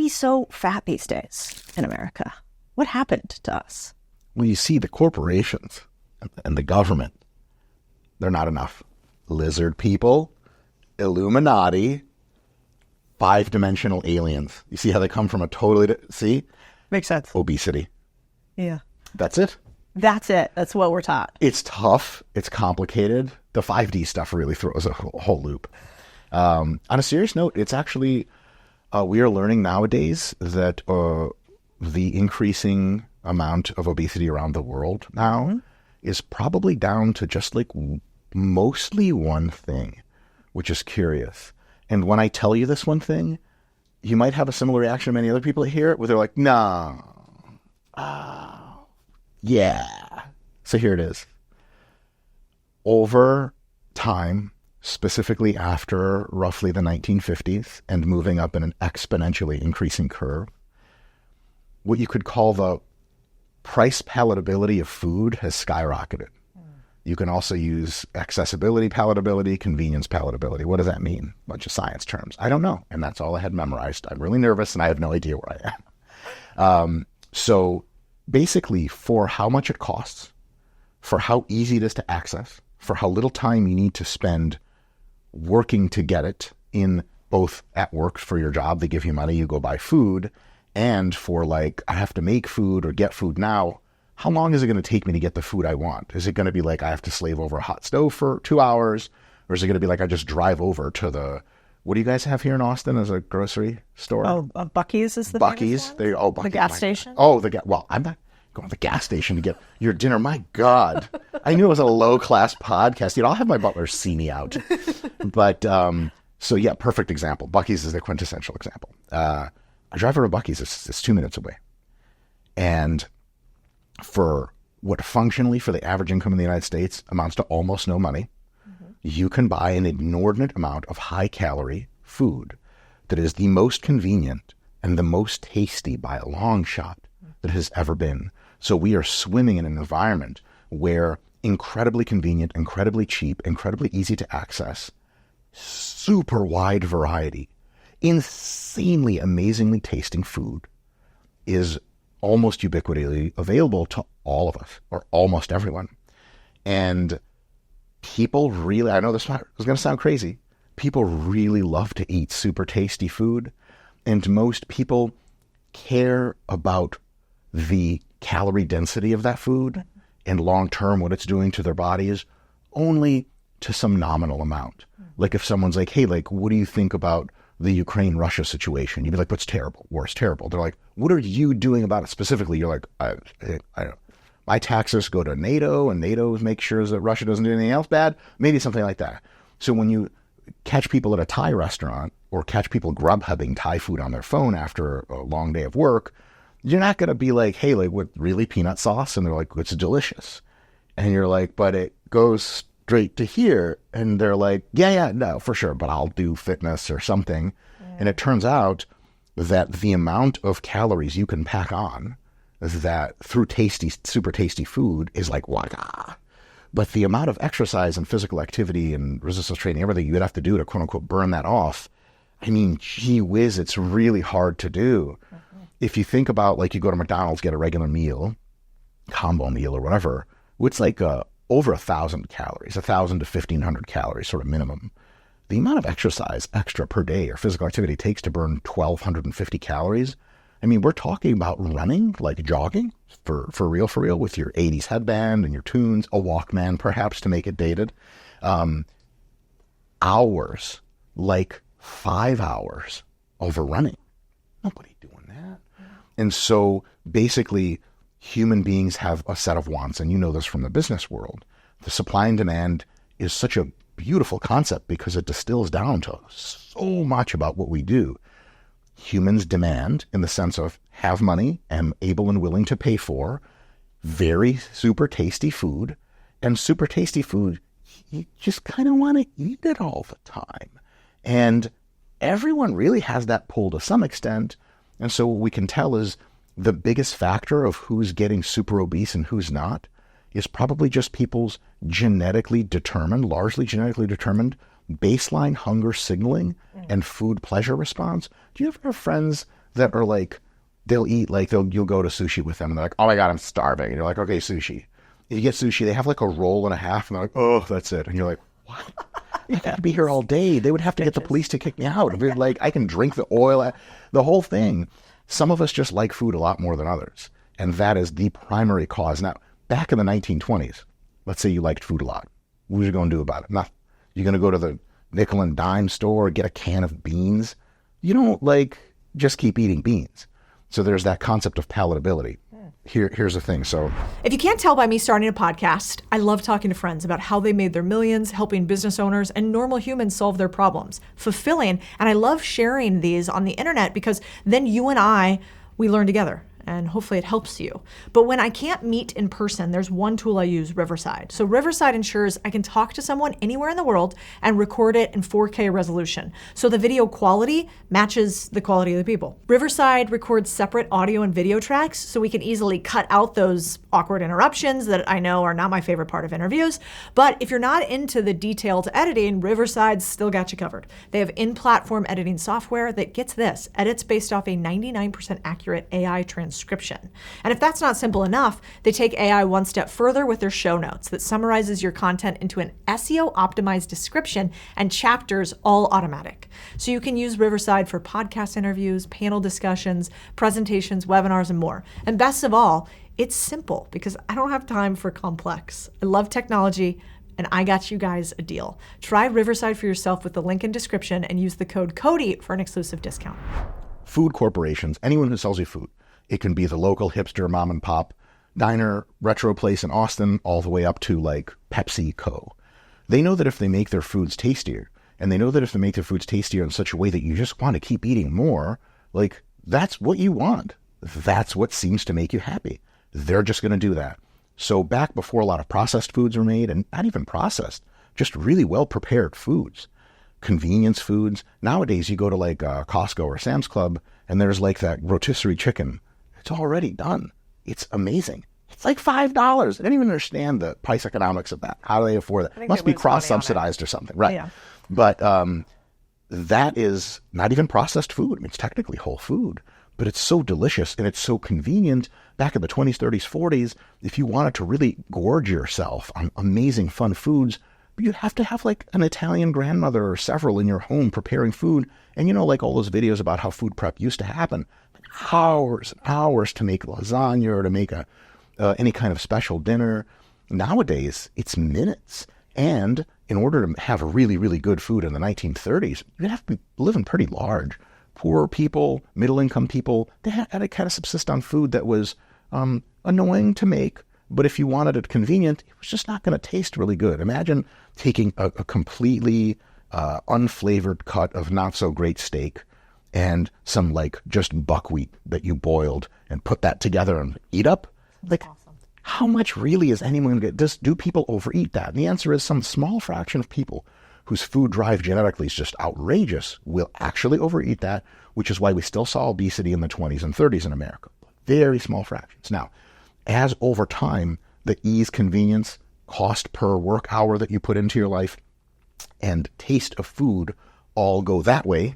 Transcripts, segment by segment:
we so fat these days in America? What happened to us? Well, you see the corporations and the government, they're not enough. Lizard people, Illuminati, 5-dimensional aliens. You see how they come from a totally... See? Makes sense. Obesity. Yeah. That's it. That's it. That's what we're taught. It's tough. It's complicated. The 5D stuff really throws a whole loop. On a serious note, it's actually... we are learning nowadays that the increasing amount of obesity around the world now is probably down to just like mostly one thing, which is curious. And when I tell you this one thing, you might have a similar reaction to many other people that hear it, where they're like, no. Yeah. So here it is. Over time, specifically after roughly the 1950s and moving up in an exponentially increasing curve, what you could call the price palatability of food has skyrocketed. You can also use accessibility palatability, convenience palatability. What does that mean? A bunch of science terms. I don't know. And that's all I had memorized. I'm really nervous and I have no idea where I am. So basically, for how much it costs, for how easy it is to access, for how little time you need to spend working to get it in both at work for your job, they give you money, you go buy food, and for like, I have to make food or get food now, how long is it going to take me to get the food I want? Is it going to be like I have to slave over a hot stove for 2 hours? Or is it going to be like I just drive over to the, what do you guys have here in Austin as a grocery store? Oh, Buc-ee's is the Buc-ee's. Buc-ee's, the gas station? Oh, well, I'm not going to the gas station to get your dinner. My God. I knew it was a low-class podcast. I'll have my butler see me out. But, so yeah, perfect example. Buc-ee's is the quintessential example. I drive over to Buc-ee's. It's 2 minutes away. And for what functionally for the average income in the United States amounts to almost no money, you can buy an inordinate amount of high-calorie food that is the most convenient and the most tasty by a long shot that has ever been. So we are swimming in an environment where incredibly convenient, incredibly cheap, incredibly easy to access, super wide variety, insanely, amazingly tasting food is almost ubiquitously available to all of us, or almost everyone. And people really, I know this is going to sound crazy, people really love to eat super tasty food, and most people care about the calorie density of that food and long-term what it's doing to their bodies only to some nominal amount. Like if someone's like, hey, like, what do you think about the Ukraine-Russia situation? You'd be like, what's terrible? War's terrible. They're like, what are you doing about it specifically? You're like, I don't know. My taxes go to NATO, and NATO makes sure that Russia doesn't do anything else bad. Maybe something like that. So when you catch people at a Thai restaurant or catch people Grubhubbing Thai food on their phone after a long day of work, you're not going to be like, hey, like, what, really, peanut sauce? And they're like, it's delicious. And you're like, but it goes straight to here. And they're like, yeah, no, for sure, but I'll do fitness or something. Yeah. And it turns out that the amount of calories you can pack on that through tasty, super tasty food is like, waka. But the amount of exercise and physical activity and resistance training, everything you'd have to do to quote unquote burn that off, I mean, gee whiz, it's really hard to do. If you think about, like, you go to McDonald's, get a regular meal, combo meal or whatever, it's like over 1,000 calories, 1,000 to 1,500 calories, sort of minimum. The amount of exercise extra per day or physical activity it takes to burn 1,250 calories, I mean, we're talking about running, like jogging, for real, with your 80s headband and your tunes, a Walkman perhaps to make it dated. Hours, like 5 hours of running. Nobody doing that. And so basically human beings have a set of wants, and you know this from the business world. The supply and demand is such a beautiful concept because it distills down to so much about what we do. Humans demand in the sense of have money, am able and willing to pay for very super tasty food, and super tasty food, you just kind of want to eat it all the time. And everyone really has that pull to some extent. And so what we can tell is the biggest factor of who's getting super obese and who's not is probably just people's largely genetically determined baseline hunger signaling and food pleasure response. Do you ever have friends that are like, they'll eat, like you'll go to sushi with them and they're like, oh my God, I'm starving. And you're like, okay, sushi. You get sushi, they have like a roll and a half and they're like, oh, that's it. And you're like, what? I could be here all day. They would have to get the police to kick me out. I'd be like, I can drink the oil, the whole thing. Some of us just like food a lot more than others. And that is the primary cause. Now, back in the 1920s, let's say you liked food a lot. What was you going to do about it? Nothing. You're going to go to the nickel and dime store, get a can of beans. You don't like just keep eating beans. So there's that concept of palatability. Here's the thing. So if you can't tell by me starting a podcast, I love talking to friends about how they made their millions, helping business owners and normal humans solve their problems. Fulfilling. And I love sharing these on the internet because then you and we learn together. And hopefully it helps you. But when I can't meet in person, there's one tool I use, Riverside. So Riverside ensures I can talk to someone anywhere in the world and record it in 4K resolution. So the video quality matches the quality of the people. Riverside records separate audio and video tracks so we can easily cut out those awkward interruptions that I know are not my favorite part of interviews. But if you're not into the detailed editing, Riverside's still got you covered. They have in-platform editing software that gets this, edits based off a 99% accurate AI transcription. And if that's not simple enough, they take AI one step further with their show notes that summarizes your content into an SEO optimized description and chapters, all automatic. So you can use Riverside for podcast interviews, panel discussions, presentations, webinars, and more. And best of all, it's simple because I don't have time for complex. I love technology, and I got you guys a deal. Try Riverside for yourself with the link in description and use the code Codie for an exclusive discount. Food corporations, anyone who sells you food, it can be the local hipster mom and pop diner, retro place in Austin, all the way up to like PepsiCo. They know that if they make their foods tastier, and they know that if they make their foods tastier in such a way that you just want to keep eating more, like that's what you want. That's what seems to make you happy. They're just going to do that. So back before a lot of processed foods were made, and not even processed, just really well prepared foods, convenience foods. Nowadays you go to like Costco or Sam's Club and there's like that rotisserie chicken. It's already done. It's amazing. It's like $5. I don't even understand the price economics of that. How do they afford that? It must be cross-subsidized or something. Right. Yeah. But that is not even processed food. I mean, it's technically whole food, but it's so delicious and it's so convenient. Back in the 20s, 30s, 40s, if you wanted to really gorge yourself on amazing fun foods, you'd have to have like an Italian grandmother or several in your home preparing food. And you know, like all those videos about how food prep used to happen. Hours and hours to make lasagna or to make any kind of special dinner. Nowadays, it's minutes. And in order to have really, really good food in the 1930s, you'd have to be living pretty large. Poor people, middle-income people, they had to kind of subsist on food that was annoying to make. But if you wanted it convenient, it was just not going to taste really good. Imagine taking a completely unflavored cut of not-so-great steak and some like just buckwheat that you boiled and put that together and eat up. Like, awesome. How much really is anyone going to get? Do people overeat that? And the answer is some small fraction of people whose food drive genetically is just outrageous will actually overeat that, which is why we still saw obesity in the 20s and 30s in America. Very small fractions. Now, as over time, the ease, convenience, cost per work hour that you put into your life, and taste of food all go that way,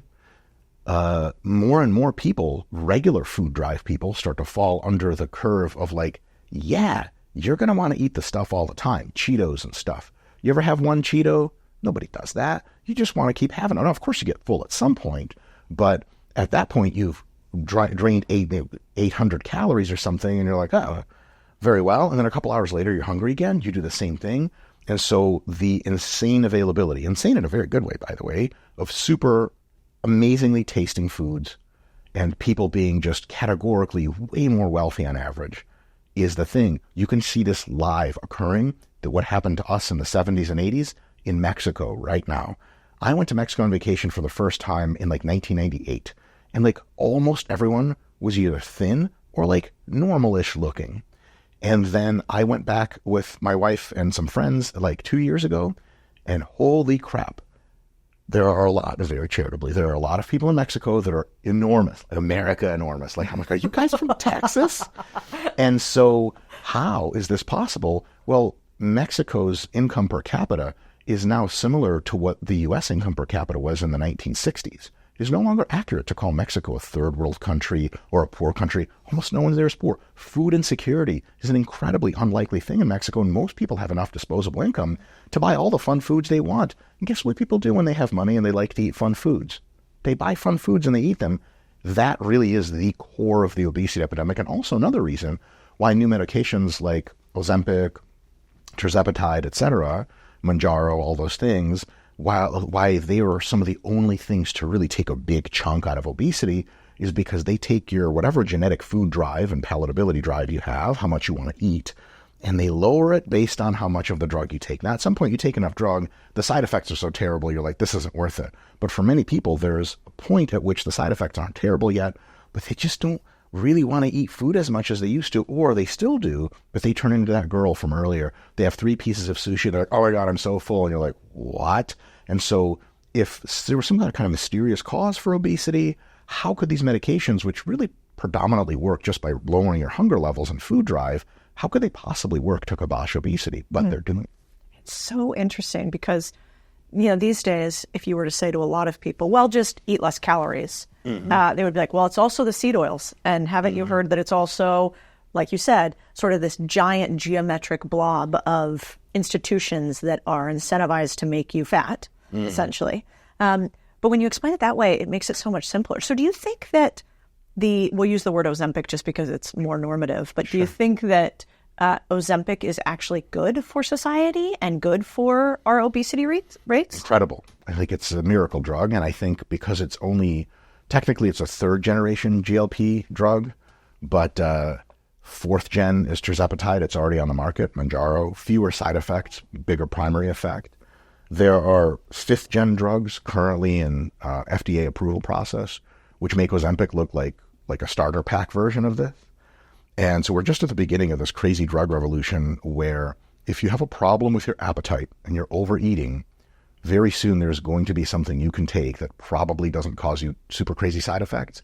more and more people, regular food drive people, start to fall under the curve of like, yeah, you're going to want to eat the stuff all the time, Cheetos and stuff. You ever have one Cheeto? Nobody does that. You just want to keep having it. Now, of course, you get full at some point, but at that point, you've drained 800 calories or something, and you're like, oh, very well. And then a couple hours later, you're hungry again. You do the same thing. And so the insane availability, insane in a very good way, by the way, of super amazingly tasting foods and people being just categorically way more wealthy on average is the thing. You can see this live occurring, that what happened to us in the 70s and 80s in Mexico right now. I went to Mexico on vacation for the first time in like 1998, and like almost everyone was either thin or like normal-ish looking. And then I went back with my wife and some friends like 2 years ago, and holy crap, there are a lot, very charitably, there are a lot of people in Mexico that are enormous, like America enormous. Like, I'm like, are you guys from Texas? And so how is this possible? Well, Mexico's income per capita is now similar to what the U.S. income per capita was in the 1960s. is no longer accurate to call Mexico a third world country or a poor country. Almost no one there is poor. Food insecurity is an incredibly unlikely thing in Mexico, and most people have enough disposable income to buy all the fun foods they want. And guess what people do when they have money and they like to eat fun foods? They buy fun foods and they eat them. That really is the core of the obesity epidemic, and also another reason why new medications like Ozempic, tirzepatide, etc., Mounjaro, all those things, why they are some of the only things to really take a big chunk out of obesity is because they take your whatever genetic food drive and palatability drive you have, how much you want to eat, and they lower it based on how much of the drug you take. Now, at some point you take enough drug, the side effects are so terrible, you're like, this isn't worth it. But for many people, there's a point at which the side effects aren't terrible yet, but they just don't really want to eat food as much as they used to, or they still do, but they turn into that girl from earlier. They have 3 pieces of sushi. They're like, oh my God, I'm so full. And you're like, what? And so if there was some kind of mysterious cause for obesity, how could these medications, which really predominantly work just by lowering your hunger levels and food drive, how could they possibly work to kibosh obesity? But they're doing it. It's so interesting because, these days, if you were to say to a lot of people, well, just eat less calories, they would be like, well, it's also the seed oils. And haven't you heard that it's also, like you said, sort of this giant geometric blob of institutions that are incentivized to make you fat, essentially. But when you explain it that way, it makes it so much simpler. So do you think that we'll use the word Ozempic just because it's more normative, but do you think that Ozempic is actually good for society and good for our obesity rates? Incredible. I think it's a miracle drug. And I think because it's technically it's a 3rd generation GLP drug, but 4th gen is tirzepatide. It's already on the market. Mounjaro, fewer side effects, bigger primary effect. There are 5th gen drugs currently in FDA approval process, which make Ozempic look like a starter pack version of this. And so we're just at the beginning of this crazy drug revolution where if you have a problem with your appetite and you're overeating, very soon there's going to be something you can take that probably doesn't cause you super crazy side effects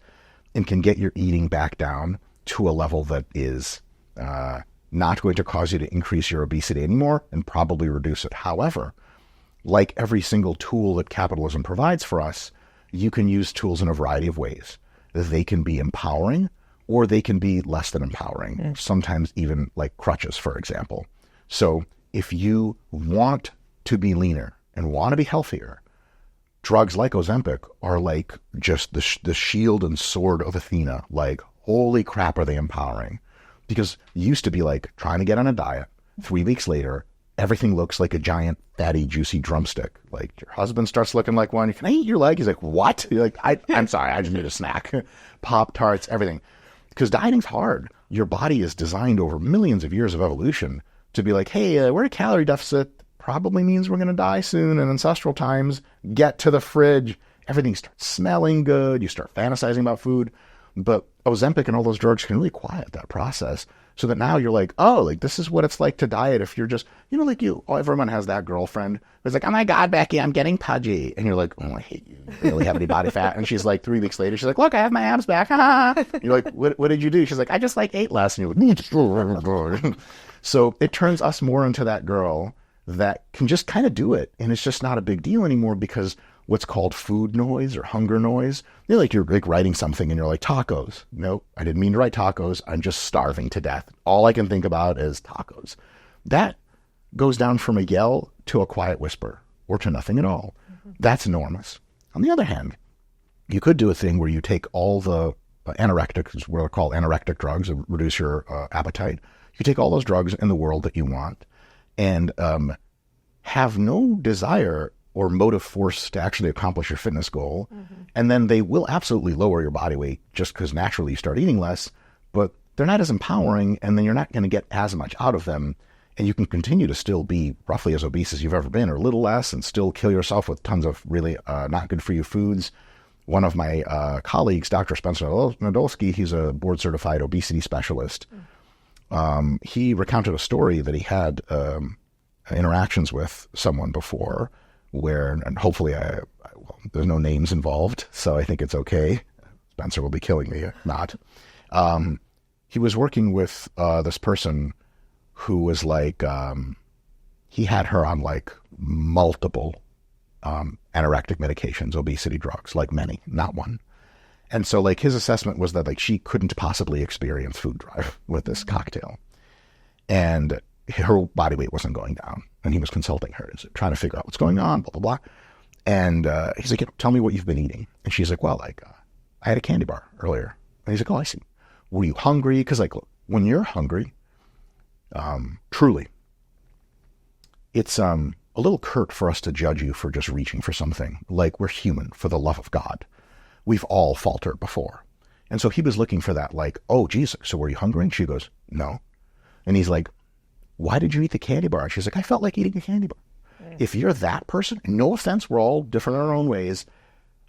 and can get your eating back down to a level that is not going to cause you to increase your obesity anymore and probably reduce it. However, like every single tool that capitalism provides for us, you can use tools in a variety of ways. They can be empowering or they can be less than empowering, sometimes even like crutches, for example. So if you want to be leaner and want to be healthier, drugs like Ozempic are like just the shield and sword of Athena. Like, holy crap, are they empowering? Because it used to be like trying to get on a diet. 3 weeks later, everything looks like a giant, fatty, juicy drumstick. Like your husband starts looking like one. Can I eat your leg? He's like, what? You're like, I'm sorry, I just need a snack. Pop-Tarts, everything. Because dieting's hard. Your body is designed over millions of years of evolution to be like, hey, we're at a calorie deficit. Probably means we're going to die soon. In ancestral times, get to the fridge. Everything starts smelling good. You start fantasizing about food. But Ozempic and all those drugs can really quiet that process so that now you're like, oh, like this is what it's like to diet if you're just, like everyone has that girlfriend who's like, oh my God, Becky, I'm getting pudgy. And you're like, oh, I hate you. You really have any body fat? And she's like 3 weeks later, she's like, look, I have my abs back. You're like, what did you do? She's like, I just ate less. And you're like, so it turns us more into that girl that can just kind of do it. And it's just not a big deal anymore because what's called food noise or hunger noise, you're like writing something and you're like, tacos. Nope, I didn't mean to write tacos. I'm just starving to death. All I can think about is tacos. That goes down from a yell to a quiet whisper or to nothing at all. That's enormous. On the other hand, you could do a thing where you take all the anorectic, what are called anorectic drugs, that reduce your appetite. You take all those drugs in the world that you want and have no desire or motive force to actually accomplish your fitness goal. And then they will absolutely lower your body weight just because naturally you start eating less, but they're not as empowering, and then you're not going to get as much out of them. And you can continue to still be roughly as obese as you've ever been, or a little less, and still kill yourself with tons of really not good for you foods. One of my colleagues, Dr. Spencer Nadolsky, he's a board certified obesity specialist. He recounted a story that he had interactions with someone before where, and hopefully there's no names involved, so I think it's okay. Spencer will be killing me if not. He was working with this person who was like, he had her on like multiple anorectic medications, obesity drugs, like many, not one. And so like his assessment was that like she couldn't possibly experience food drive with this cocktail. And her body weight wasn't going down. And he was consulting her, trying to figure out what's going on, blah, blah, blah. And he's like, tell me what you've been eating. And she's like, well, like, I had a candy bar earlier. And he's like, oh, I see. Were you hungry? Because like, look, when you're hungry, truly, it's a little curt for us to judge you for just reaching for something. Like, we're human, for the love of God. We've all faltered before. And so he was looking for that, like, oh, geez, so were you hungry? And she goes, no. And he's like, why did you eat the candy bar? And she's like, I felt like eating a candy bar. If you're that person, and no offense, we're all different in our own ways,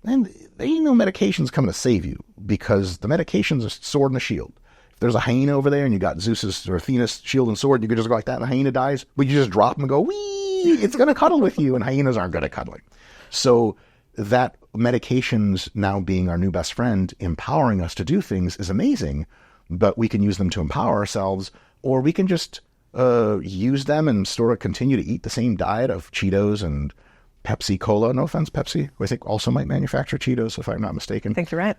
then there ain't no medications coming to save you, because the medication's a sword and a shield. If there's a hyena over there and you got Zeus's or Athena's shield and sword, you could just go like that and the hyena dies, but you just drop them and go, wee, it's going to cuddle with you, and hyenas aren't good at cuddling. So that medications now being our new best friend, empowering us to do things, is amazing, but we can use them to empower ourselves, or we can just use them and sort of continue to eat the same diet of Cheetos and Pepsi Cola. No offense, Pepsi, who I think also might manufacture Cheetos, if I'm not mistaken. I think you're right.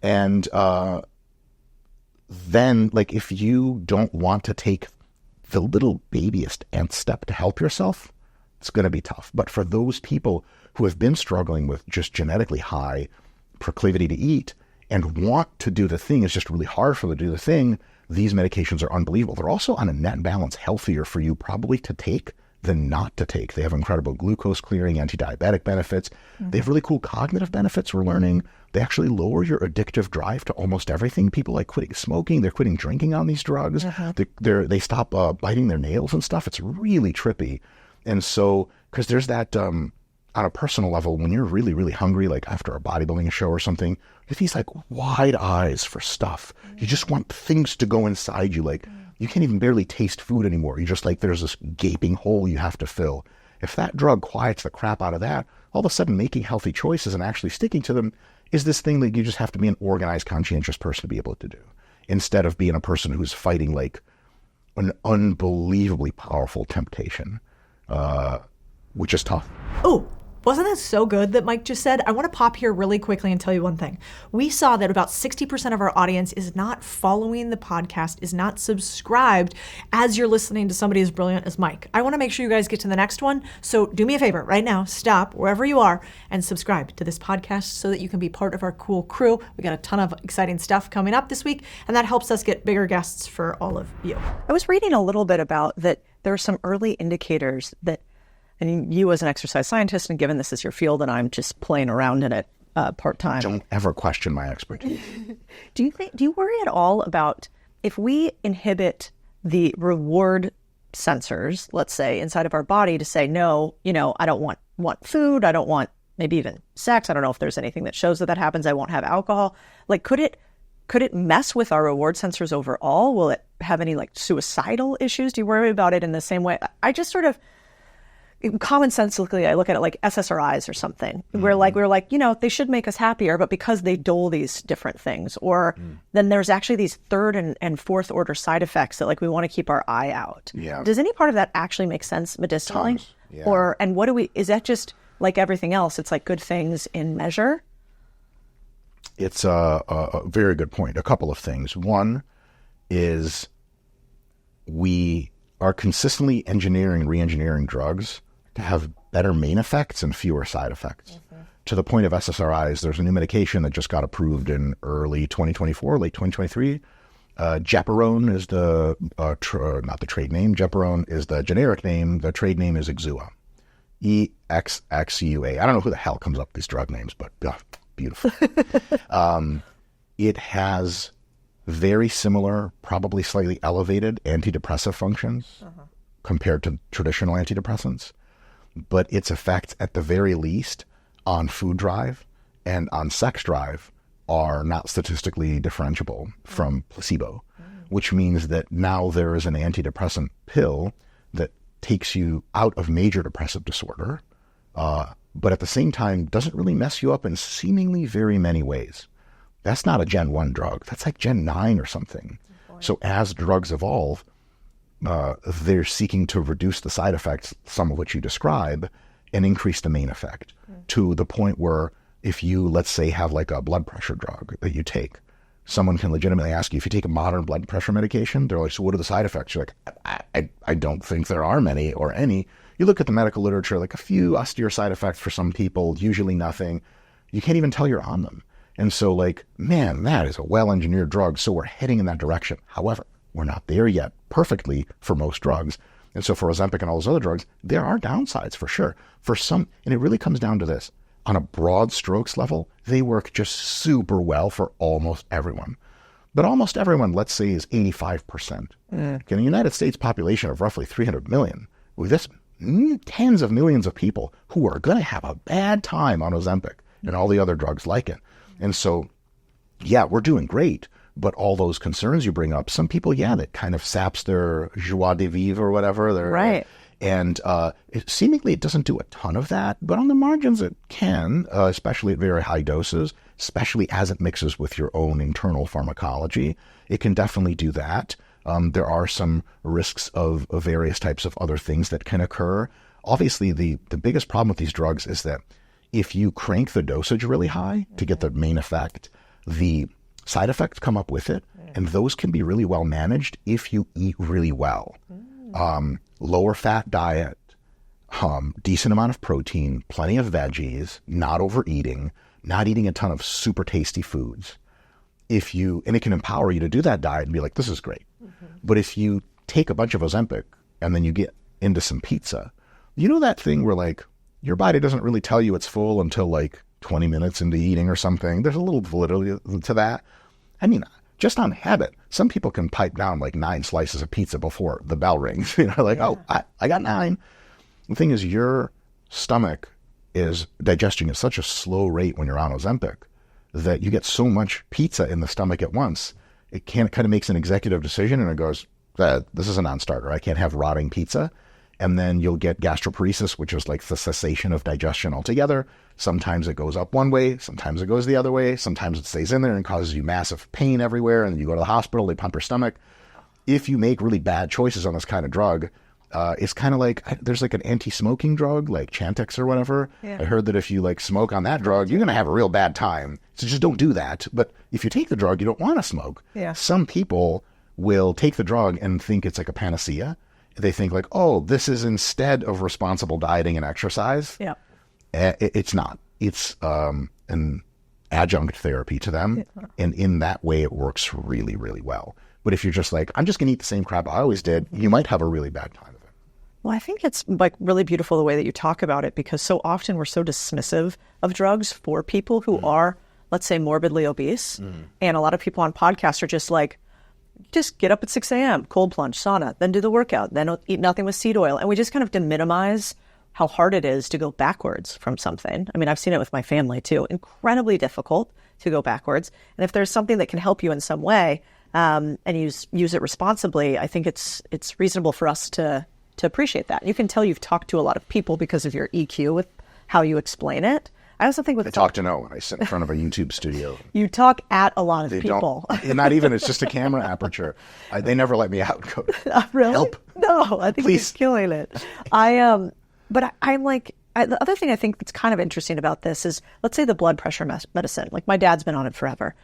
And then, like, if you don't want to take the little babyest nth step to help yourself, it's going to be tough. But for those people who have been struggling with just genetically high proclivity to eat and want to do the thing, it's just really hard for them to do the thing, these medications are unbelievable. They're also, on a net balance, healthier for you probably to take than not to take. They have incredible glucose clearing, anti-diabetic benefits. They have really cool cognitive benefits we're learning. They actually lower your addictive drive to almost everything. People like quitting smoking. They're quitting drinking on these drugs. They stop biting their nails and stuff. It's really trippy. And so, because there's that, on a personal level, when you're really, really hungry, like after a bodybuilding show or something, you have these like wide eyes for stuff. You just want things to go inside you. Like, you can't even barely taste food anymore. You just like, there's this gaping hole you have to fill. If that drug quiets the crap out of that, all of a sudden making healthy choices and actually sticking to them is this thing that you just have to be an organized, conscientious person to be able to do, instead of being a person who's fighting like an unbelievably powerful temptation, which is tough. Oh, wasn't that so good that Mike just said? I want to pop here really quickly and tell you one thing. We saw that about 60% of our audience is not following the podcast, is not subscribed as you're listening to somebody as brilliant as Mike. I want to make sure you guys get to the next one. So do me a favor right now, stop wherever you are and subscribe to this podcast so that you can be part of our cool crew. We got a ton of exciting stuff coming up this week, and that helps us get bigger guests for all of you. I was reading a little bit about that there are some early indicators that, and you as an exercise scientist, and given this is your field and I'm just playing around in it part-time. Don't ever question my expertise. Do you worry at all about if we inhibit the reward sensors, let's say, inside of our body to say, no, I don't want food, I don't want maybe even sex, I don't know if there's anything that shows that happens, I won't have alcohol. Like, could it mess with our reward sensors overall? Will it have any like suicidal issues? Do you worry about it in the same way? I just sort of, commonsensically, I look at it like SSRIs or something, where like we're like, they should make us happier, but because they dole these different things, or then there's actually these third and fourth order side effects that like we want to keep our eye out. Yeah. Does any part of that actually make sense medicinally? Tons. Yeah. Is that just like everything else? It's like good things in measure? It's a very good point. A couple of things. One is we are consistently engineering and re-engineering drugs to have better main effects and fewer side effects. To the point of SSRIs, there's a new medication that just got approved in early 2024, late 2023. Gepirone is not the trade name. Gepirone is the generic name. The trade name is Exua. EXXUA. I don't know who the hell comes up with these drug names, but beautiful. It has very similar, probably slightly elevated antidepressive functions compared to traditional antidepressants. But its effects, at the very least, on food drive and on sex drive are not statistically differentiable from placebo, which means that now there is an antidepressant pill that takes you out of major depressive disorder, but at the same time doesn't really mess you up in seemingly very many ways. That's not a Gen 1 drug. That's like Gen 9 or something. So as drugs evolve, they're seeking to reduce the side effects, some of which you describe, and increase the main effect to the point where if you, let's say, have like a blood pressure drug that you take, someone can legitimately ask you, if you take a modern blood pressure medication, they're like, so what are the side effects? You're like, I don't think there are many or any. You look at the medical literature, like a few austere side effects for some people, usually nothing. You can't even tell you're on them. And so like, man, that is a well-engineered drug. So we're heading in that direction. However, we're not there yet perfectly for most drugs. And so for Ozempic and all those other drugs, there are downsides for sure. For some, and it really comes down to this. On a broad strokes level, they work just super well for almost everyone. But almost everyone, let's say, is 85%. In the United States population of roughly 300 million, with this tens of millions of people who are going to have a bad time on Ozempic and all the other drugs like it. And so, yeah, we're doing great. But all those concerns you bring up, some people, yeah, that kind of saps their joie de vivre or whatever. Right. And seemingly it doesn't do a ton of that, but on the margins it can, especially at very high doses, especially as it mixes with your own internal pharmacology. It can definitely do that. There are some risks of various types of other things that can occur. Obviously, the biggest problem with these drugs is that if you crank the dosage really high to get the main effect, the side effects come up with it, and those can be really well managed if you eat really well. Lower fat diet, decent amount of protein, plenty of veggies, not overeating, not eating a ton of super tasty foods. And it can empower you to do that diet and be like, this is great. But if you take a bunch of Ozempic and then you get into some pizza, you know that thing where like your body doesn't really tell you it's full until like 20 minutes into eating or something. There's a little validity to that. I mean, just on habit, some people can pipe down like 9 slices of pizza before the bell rings. Oh, I got 9. The thing is, your stomach is digesting at such a slow rate when you're on Ozempic that you get so much pizza in the stomach at once. It kind of makes an executive decision and it goes, this is a non-starter. I can't have rotting pizza. And then you'll get gastroparesis, which is like the cessation of digestion altogether. Sometimes it goes up one way, sometimes it goes the other way, sometimes it stays in there and causes you massive pain everywhere, and you go to the hospital, they pump your stomach. If you make really bad choices on this kind of drug, it's kind of like, there's like an anti-smoking drug, like Chantix or whatever. Yeah. I heard that if you like smoke on that drug, you're going to have a real bad time. So just don't do that. But if you take the drug, you don't want to smoke. Yeah. Some people will take the drug and think it's like a panacea. They think like, oh, this is instead of responsible dieting and exercise. Yeah. It's not. It's an adjunct therapy to them. Yeah. And in that way, it works really, really well. But if you're just like, I'm just going to eat the same crap I always did, you might have a really bad time of it. Well, I think it's like really beautiful the way that you talk about it, because so often we're so dismissive of drugs for people who are, let's say, morbidly obese. And a lot of people on podcasts are just like, just get up at 6 a.m., cold plunge, sauna, then do the workout, then eat nothing with seed oil. And we just kind of minimize how hard it is to go backwards from something. I mean, I've seen it with my family too. Incredibly difficult to go backwards. And if there's something that can help you in some way and use it responsibly, I think it's reasonable for us to appreciate that. And you can tell you've talked to a lot of people because of your EQ with how you explain it. I also think I talk to no when I sit in front of a YouTube studio. You talk at a lot of people. Not even, it's just a camera aperture. They never let me out. Go, really? Help. No, I think he's killing it. But I'm like, the other thing I think that's kind of interesting about this is, let's say the blood pressure medicine. Like my dad's been on it forever.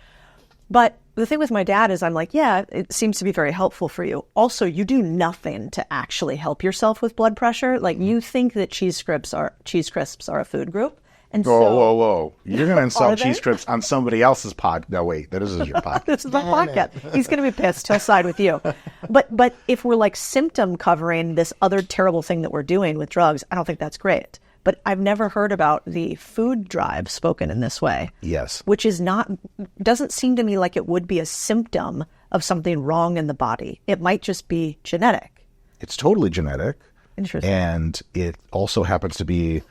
But the thing with my dad is I'm like, yeah, it seems to be very helpful for you. Also, you do nothing to actually help yourself with blood pressure. Like you think that cheese crisps are a food group. And whoa. You're going to insult cheese crisps on somebody else's pod. No, wait, this is your podcast. This is my podcast. He's going to be pissed. He'll side with you. But if we're like symptom covering this other terrible thing that we're doing with drugs, I don't think that's great. But I've never heard about the food drive spoken in this way. Yes. Which doesn't seem to me like it would be a symptom of something wrong in the body. It might just be genetic. It's totally genetic. Interesting. And it also happens to be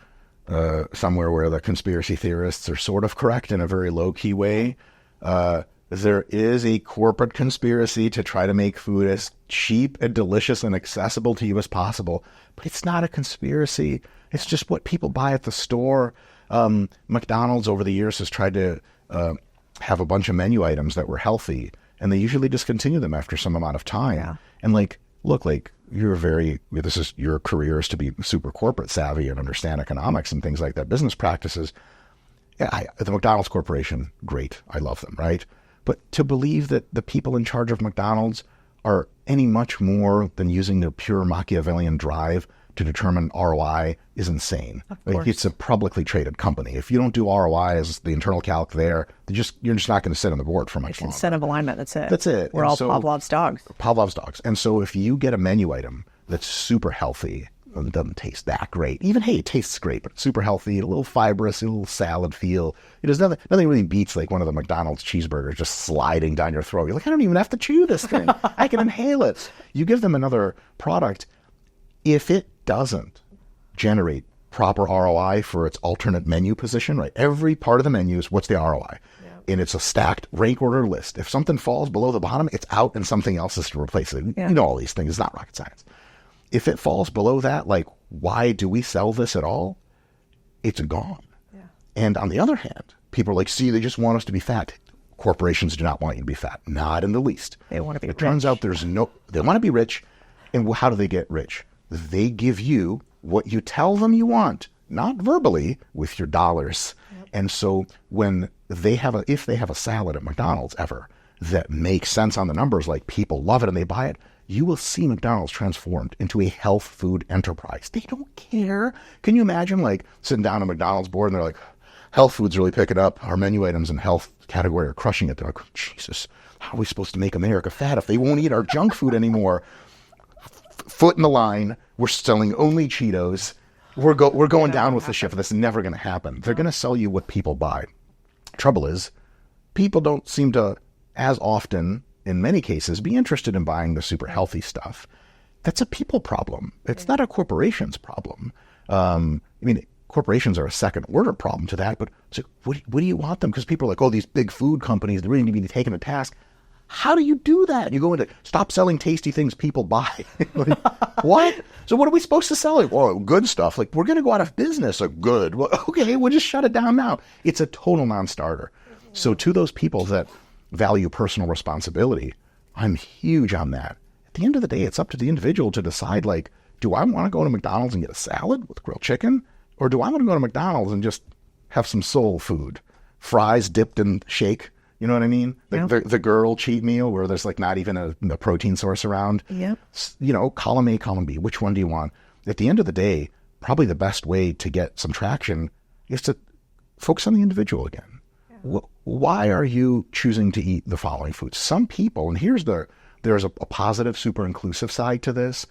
somewhere where the conspiracy theorists are sort of correct in a very low-key way. There is a corporate conspiracy to try to make food as cheap and delicious and accessible to you as possible. But it's not a conspiracy. It's just what people buy at the store. McDonald's over the years has tried to have a bunch of menu items that were healthy, and they usually discontinue them after some amount of time. Yeah. And look, your career is to be super corporate savvy and understand economics and things like that, business practices. Yeah, the McDonald's Corporation, great. I love them, right? But to believe that the people in charge of McDonald's are any much more than using their pure Machiavellian drive to determine ROI is insane. Like, it's a publicly traded company. If you don't do ROI as the internal calc there, you're just not going to sit on the board for much longer. Incentive alignment, that's it. That's it. We're all Pavlov's dogs. Pavlov's dogs. And so if you get a menu item that's super healthy, it doesn't taste that great. Even, hey, it tastes great, but it's super healthy, a little fibrous, a little salad feel. It does nothing really beats like one of the McDonald's cheeseburgers just sliding down your throat. You're like, I don't even have to chew this thing. I can inhale it. You give them another product. If it doesn't generate proper ROI for its alternate menu position, right? Every part of the menu is what's the ROI? And it's a stacked rank order list. If something falls below the bottom, it's out and something else is to replace it. You know all these things. It's not rocket science. If it falls below that, like, why do we sell this at all? It's gone. Yeah. And on the other hand, people are like, see, they just want us to be fat. Corporations do not want you to be fat. Not in the least. They want to be rich. It turns out they want to be rich. And how do they get rich? They give you what you tell them you want, not verbally, with your dollars. Yep. And so when if they have a salad at McDonald's ever that makes sense on the numbers, like people love it and they buy it, you will see McDonald's transformed into a health food enterprise. They don't care. Can you imagine, like, sitting down at McDonald's board and they're like, health food's really picking up. Our menu items in health category are crushing it. They're like, Jesus, how are we supposed to make America fat if they won't eat our junk food anymore? Foot in the line. We're selling only Cheetos. We're going down with the ship. That's never going to happen. They're going to sell you what people buy. Trouble is, people don't seem to, as often, in many cases, be interested in buying the super healthy stuff. That's a people problem. It's not a corporation's problem. I mean, corporations are a second order problem to that, but so what do you want them? Because people are like, oh, these big food companies, they really need to be taken to task. How do you do that? You go into stop selling tasty things people buy. Like, what? So what are we supposed to sell? Like, well, good stuff. Like, we're going to go out of business. Like, good. Well, okay, we'll just shut it down now. It's a total non-starter. So to those people that value personal responsibility, I'm huge on that. At the end of the day, it's up to the individual to decide, like, do I want to go to McDonald's and get a salad with grilled chicken? Or do I want to go to McDonald's and just have some soul food? Fries dipped in shake. You know what I mean? The girl cheat meal where there's like not even a protein source around. Yep. You know, column A, column B. Which one do you want? At the end of the day, probably the best way to get some traction is to focus on the individual again. Yeah. Why are you choosing to eat the following foods? Some people, and there's a positive, super inclusive side to this.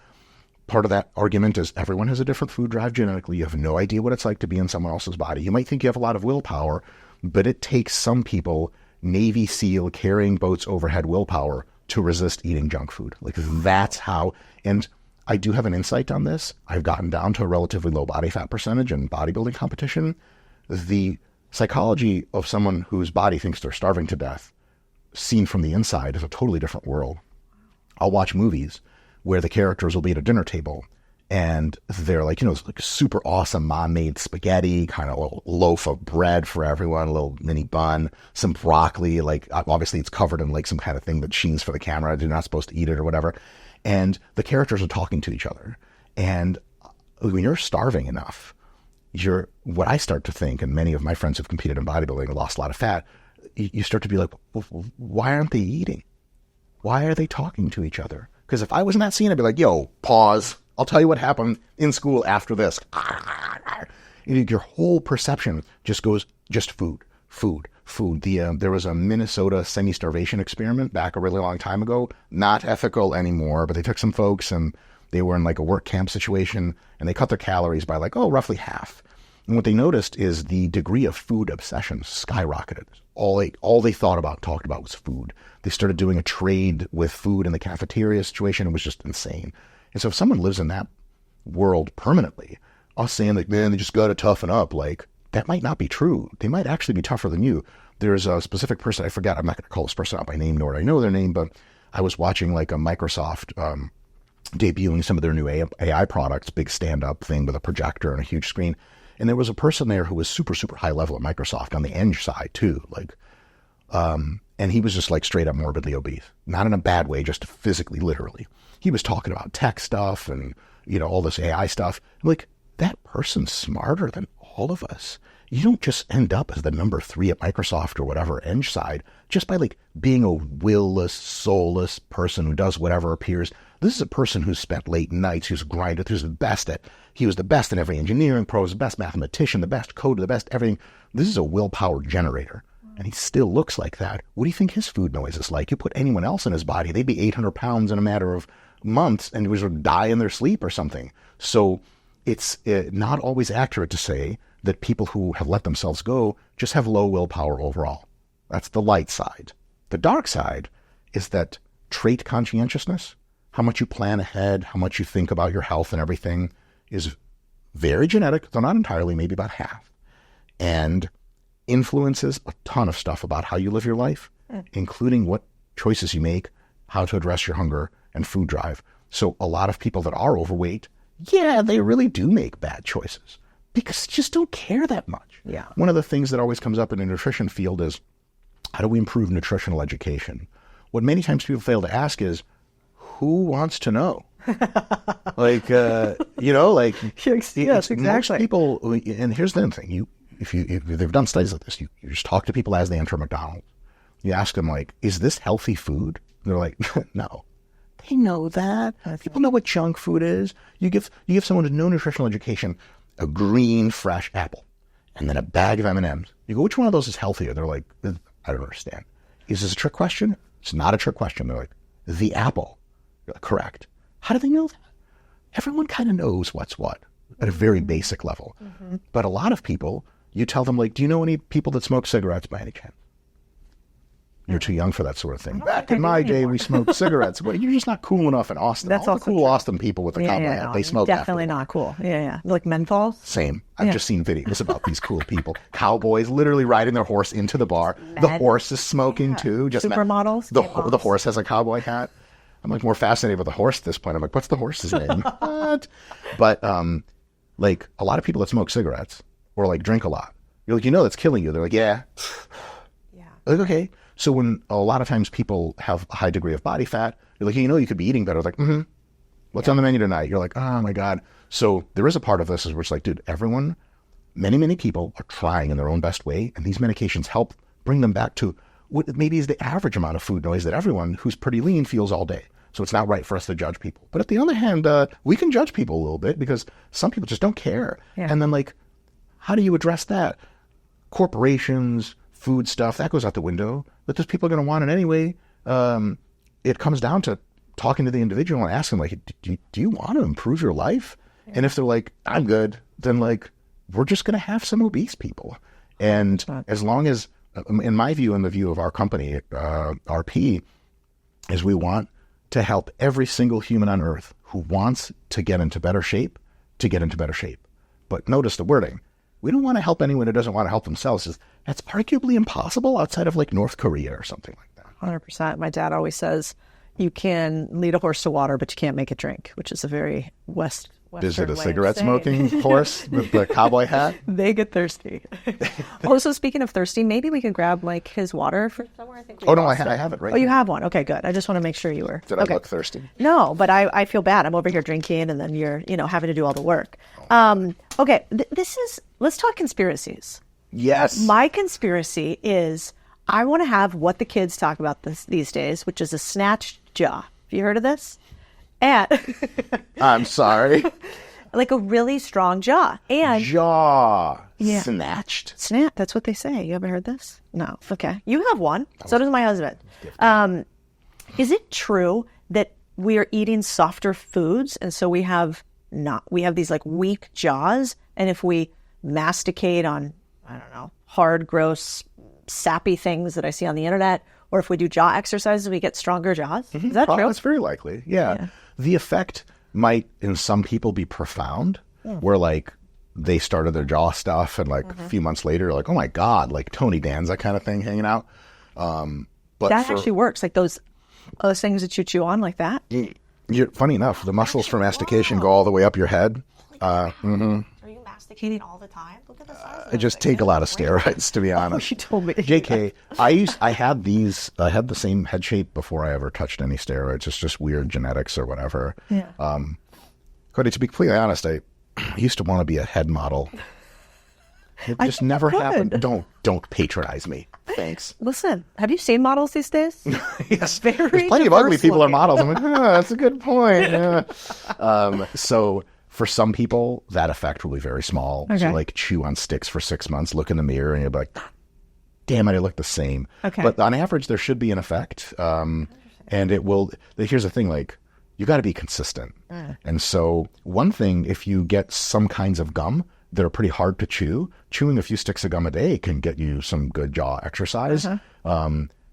Part of that argument is everyone has a different food drive genetically. You have no idea what it's like to be in someone else's body. You might think you have a lot of willpower, but it takes some people Navy SEAL carrying boats overhead willpower to resist eating junk food. Like, that's how, and I do have an insight on this. I've gotten down to a relatively low body fat percentage in bodybuilding competition. The psychology of someone whose body thinks they're starving to death, seen from the inside, is a totally different world. I'll watch movies where the characters will be at a dinner table and they're like, you know, it's like super awesome mom-made spaghetti, kind of a little loaf of bread for everyone, a little mini bun, some broccoli, like obviously it's covered in like some kind of thing that sheens for the camera. You're not supposed to eat it or whatever. And the characters are talking to each other. And when you're starving enough, what I start to think, and many of my friends who've competed in bodybuilding and lost a lot of fat, you start to be like, well, why aren't they eating? Why are they talking to each other? Because if I was in that scene, I'd be like, yo, pause. I'll tell you what happened in school after this. Your whole perception just goes, just food. There was a Minnesota semi-starvation experiment back a really long time ago. Not ethical anymore, but they took some folks and they were in like a work camp situation and they cut their calories by like, roughly half. And what they noticed is the degree of food obsession skyrocketed. All they talked about was food. They started doing a trade with food in the cafeteria situation. It was just insane. And so if someone lives in that world permanently, us saying like, man, they just got to toughen up, like, that might not be true. They might actually be tougher than you. There's a specific person, I forgot, I'm not going to call this person out by name, nor do I know their name, but I was watching like a Microsoft debuting some of their new AI products, big stand-up thing with a projector and a huge screen. And there was a person there who was super, super high level at Microsoft on the eng side too. Like, And he was just like straight up morbidly obese, not in a bad way, just physically, literally. He was talking about tech stuff and, all this AI stuff. I'm like, that person's smarter than all of us. You don't just end up as the number 3 at Microsoft or whatever Eng side just by like being a will-less, soulless person who does whatever appears. This is a person who's spent late nights, who's grinded, he was the best in every engineering pro, the best mathematician, the best coder, the best everything. This is a willpower generator. And he still looks like that. What do you think his food noise is like? You put anyone else in his body, they'd be 800 pounds in a matter of months and would die in their sleep or something. So it's not always accurate to say that people who have let themselves go just have low willpower overall. That's the light side. The dark side is that trait conscientiousness, how much you plan ahead, how much you think about your health and everything, is very genetic, though not entirely, maybe about half. And influences a ton of stuff about how you live your life, including what choices you make, how to address your hunger and food drive. So a lot of people that are overweight, they really do make bad choices because they just don't care that much. Yeah. One of the things that always comes up in the nutrition field is, how do we improve nutritional education? What many times people fail to ask is, who wants to know? Yes, exactly. Most people, and here's the other thing, if they've done studies like this, you just talk to people as they enter McDonald's. You ask them, like, is this healthy food? And they're like, no. They know that. People know what junk food is. You give someone with no nutritional education a green, fresh apple and then a bag of M&Ms. You go, which one of those is healthier? They're like, I don't understand. Is this a trick question? It's not a trick question. They're like, the apple. You're like, correct. How do they know that? Everyone kind of knows what's what at a very basic level. Mm-hmm. But a lot of people, you tell them, like, do you know any people that smoke cigarettes by any chance? You're too young for that sort of thing. Back in my day, we smoked cigarettes. Well, you're just not cool enough in Austin. That's all the cool Austin people with the cowboy hat, they smoke. Definitely not cool. Yeah. Like menthols? Same. I've just seen videos about these cool people. Cowboys literally riding their horse into the bar. The horse is smoking too. Just supermodels. The horse has a cowboy hat. I'm like more fascinated with the horse at this point. I'm like, what's the horse's name? What? But like a lot of people that smoke cigarettes or like drink a lot, you're like, that's killing you. They're like, yeah. Like, okay. So when a lot of times people have a high degree of body fat, you're like, you could be eating better. Like, what's on the menu tonight? You're like, oh my God. So there is a part of this where it's like, dude, everyone, many people are trying in their own best way. And these medications help bring them back to what maybe is the average amount of food noise that everyone who's pretty lean feels all day. So it's not right for us to judge people. But at the other hand, we can judge people a little bit because some people just don't care. Yeah. And then like, how do you address that? Corporations, food stuff, that goes out the window. But those people are going to want it anyway. It comes down to talking to the individual and asking, like, do you want to improve your life? Yeah. And if they're like, I'm good, then like, we're just going to have some obese people. And as long as, in my view, and the view of our company, RP, is we want to help every single human on earth who wants to get into better shape, to get into better shape. But notice the wording. We don't want to help anyone who doesn't want to help themselves. That's arguably impossible outside of like North Korea or something like that. 100%. My dad always says you can lead a horse to water, but you can't make it drink, which is a very Western Is it a cigarette smoking horse with the cowboy hat? They get thirsty. Also, speaking of thirsty, maybe we could grab like his water from somewhere. I think. I have it right. Oh, you have one. Okay, good. I just want to make sure you were. Did I look thirsty? No, but I feel bad. I'm over here drinking, and then you're having to do all the work. Okay, let's talk conspiracies. Yes. My conspiracy is I want to have what the kids talk about these days, which is a snatched jaw. Have you heard of this? And I'm sorry. Like a really strong jaw. And jaw. Yeah. Snatched. That's what they say. You ever heard this? No. Okay. You have one. So does my husband. Is it true that we are eating softer foods, and so we have these like weak jaws, and if we masticate on, I don't know, hard, gross, sappy things that I see on the internet, or if we do jaw exercises, we get stronger jaws? Mm-hmm. Is that true? That's very likely. Yeah. The effect might, in some people, be profound, where like they started their jaw stuff, and like a few months later, like, oh my God, like Tony Danza kind of thing hanging out. But that actually works. Like those things that you chew on, like that. Funny enough, the muscles for mastication go all the way up your head. Are you masticating all the time? Look at the size of I just take a lot of steroids, to be honest. You told me. JK, I had the same head shape before I ever touched any steroids. It's just weird genetics or whatever. Yeah. Codie, to be completely honest, I used to want to be a head model. It just never happened. Don't patronize me. Thanks. Listen, have you seen models these days? Yes. Very There's plenty of ugly diverse people are looking. models. I'm like, that's a good point. Yeah. So for some people, that effect will be very small. Okay. So like chew on sticks for 6 months, look in the mirror, and you'll be like, damn it, I look the same. Okay. But on average, there should be an effect. And it will. Here's the thing, like, you got to be consistent. And so one thing, if you get some kinds of gum that are pretty hard to chew, chewing a few sticks of gum a day can get you some good jaw exercise.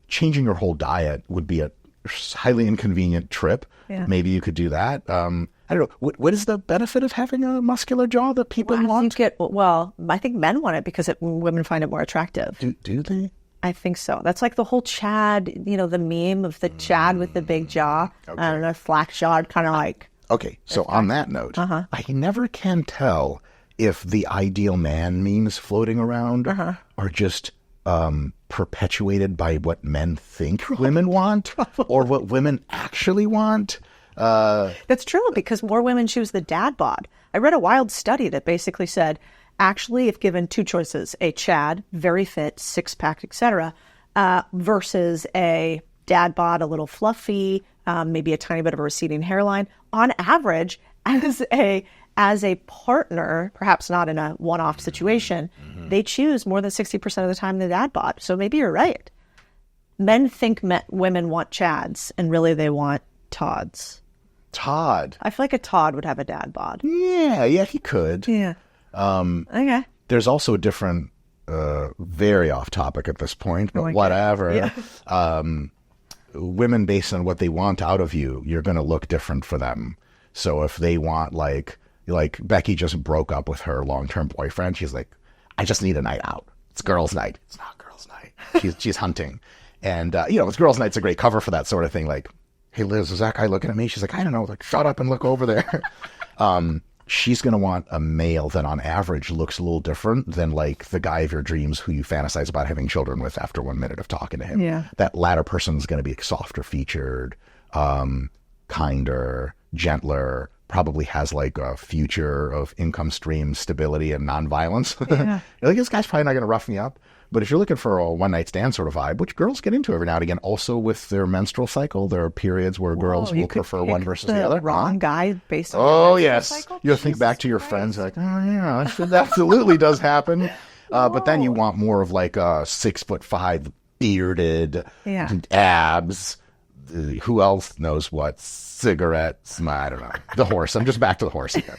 Changing your whole diet would be a highly inconvenient trip. Yeah. Maybe you could do that. I don't know. What is the benefit of having a muscular jaw that people want? I think men want it because women find it more attractive. Do they? I think so. That's like the whole Chad, the meme of the Chad with the big jaw. Okay. I don't know, slack jawed, kind of like. Okay, so on that note, I never can tell if the ideal man memes floating around are just perpetuated by what men think women want or what women actually want. That's true because more women choose the dad bod. I read a wild study that basically said, actually, if given two choices, a Chad, very fit, six-pack, etc., versus a dad bod, a little fluffy, maybe a tiny bit of a receding hairline, on average, as a partner, perhaps not in a one-off situation, they choose more than 60% of the time the dad bod. So maybe you're right. Men think women want Chads, and really they want Todds. Todd. I feel like a Todd would have a dad bod. Yeah, he could. Yeah. Okay. There's also a different, very off topic at this point, but whatever. Yeah. Women, based on what they want out of you, you're going to look different for them. So if they want like Becky just broke up with her long-term boyfriend, she's like, I just need a night out. It's girls' night. It's not girls' night. She's hunting. And, it's girls' night's a great cover for that sort of thing. Like, hey, Liz, is that guy looking at me? She's like, I don't know. Like, shut up and look over there. She's going to want a male that on average looks a little different than like the guy of your dreams who you fantasize about having children with after 1 minute of talking to him. Yeah. That latter person is going to be softer featured, kinder, gentler, probably has like a future of income stream stability and nonviolence. Yeah. You're like, this guy's probably not going to rough me up. But if you're looking for a one-night stand sort of vibe, which girls get into every now and again, also with their menstrual cycle, there are periods where girls will prefer one versus the other. Wrong guy based on Oh, your yes. cycle? You'll think back to your friends like, oh, yeah, that absolutely does happen. But then you want more of like a 6'5" bearded abs. Who else knows what? Cigarettes. I don't know. The horse. I'm just back to the horse again.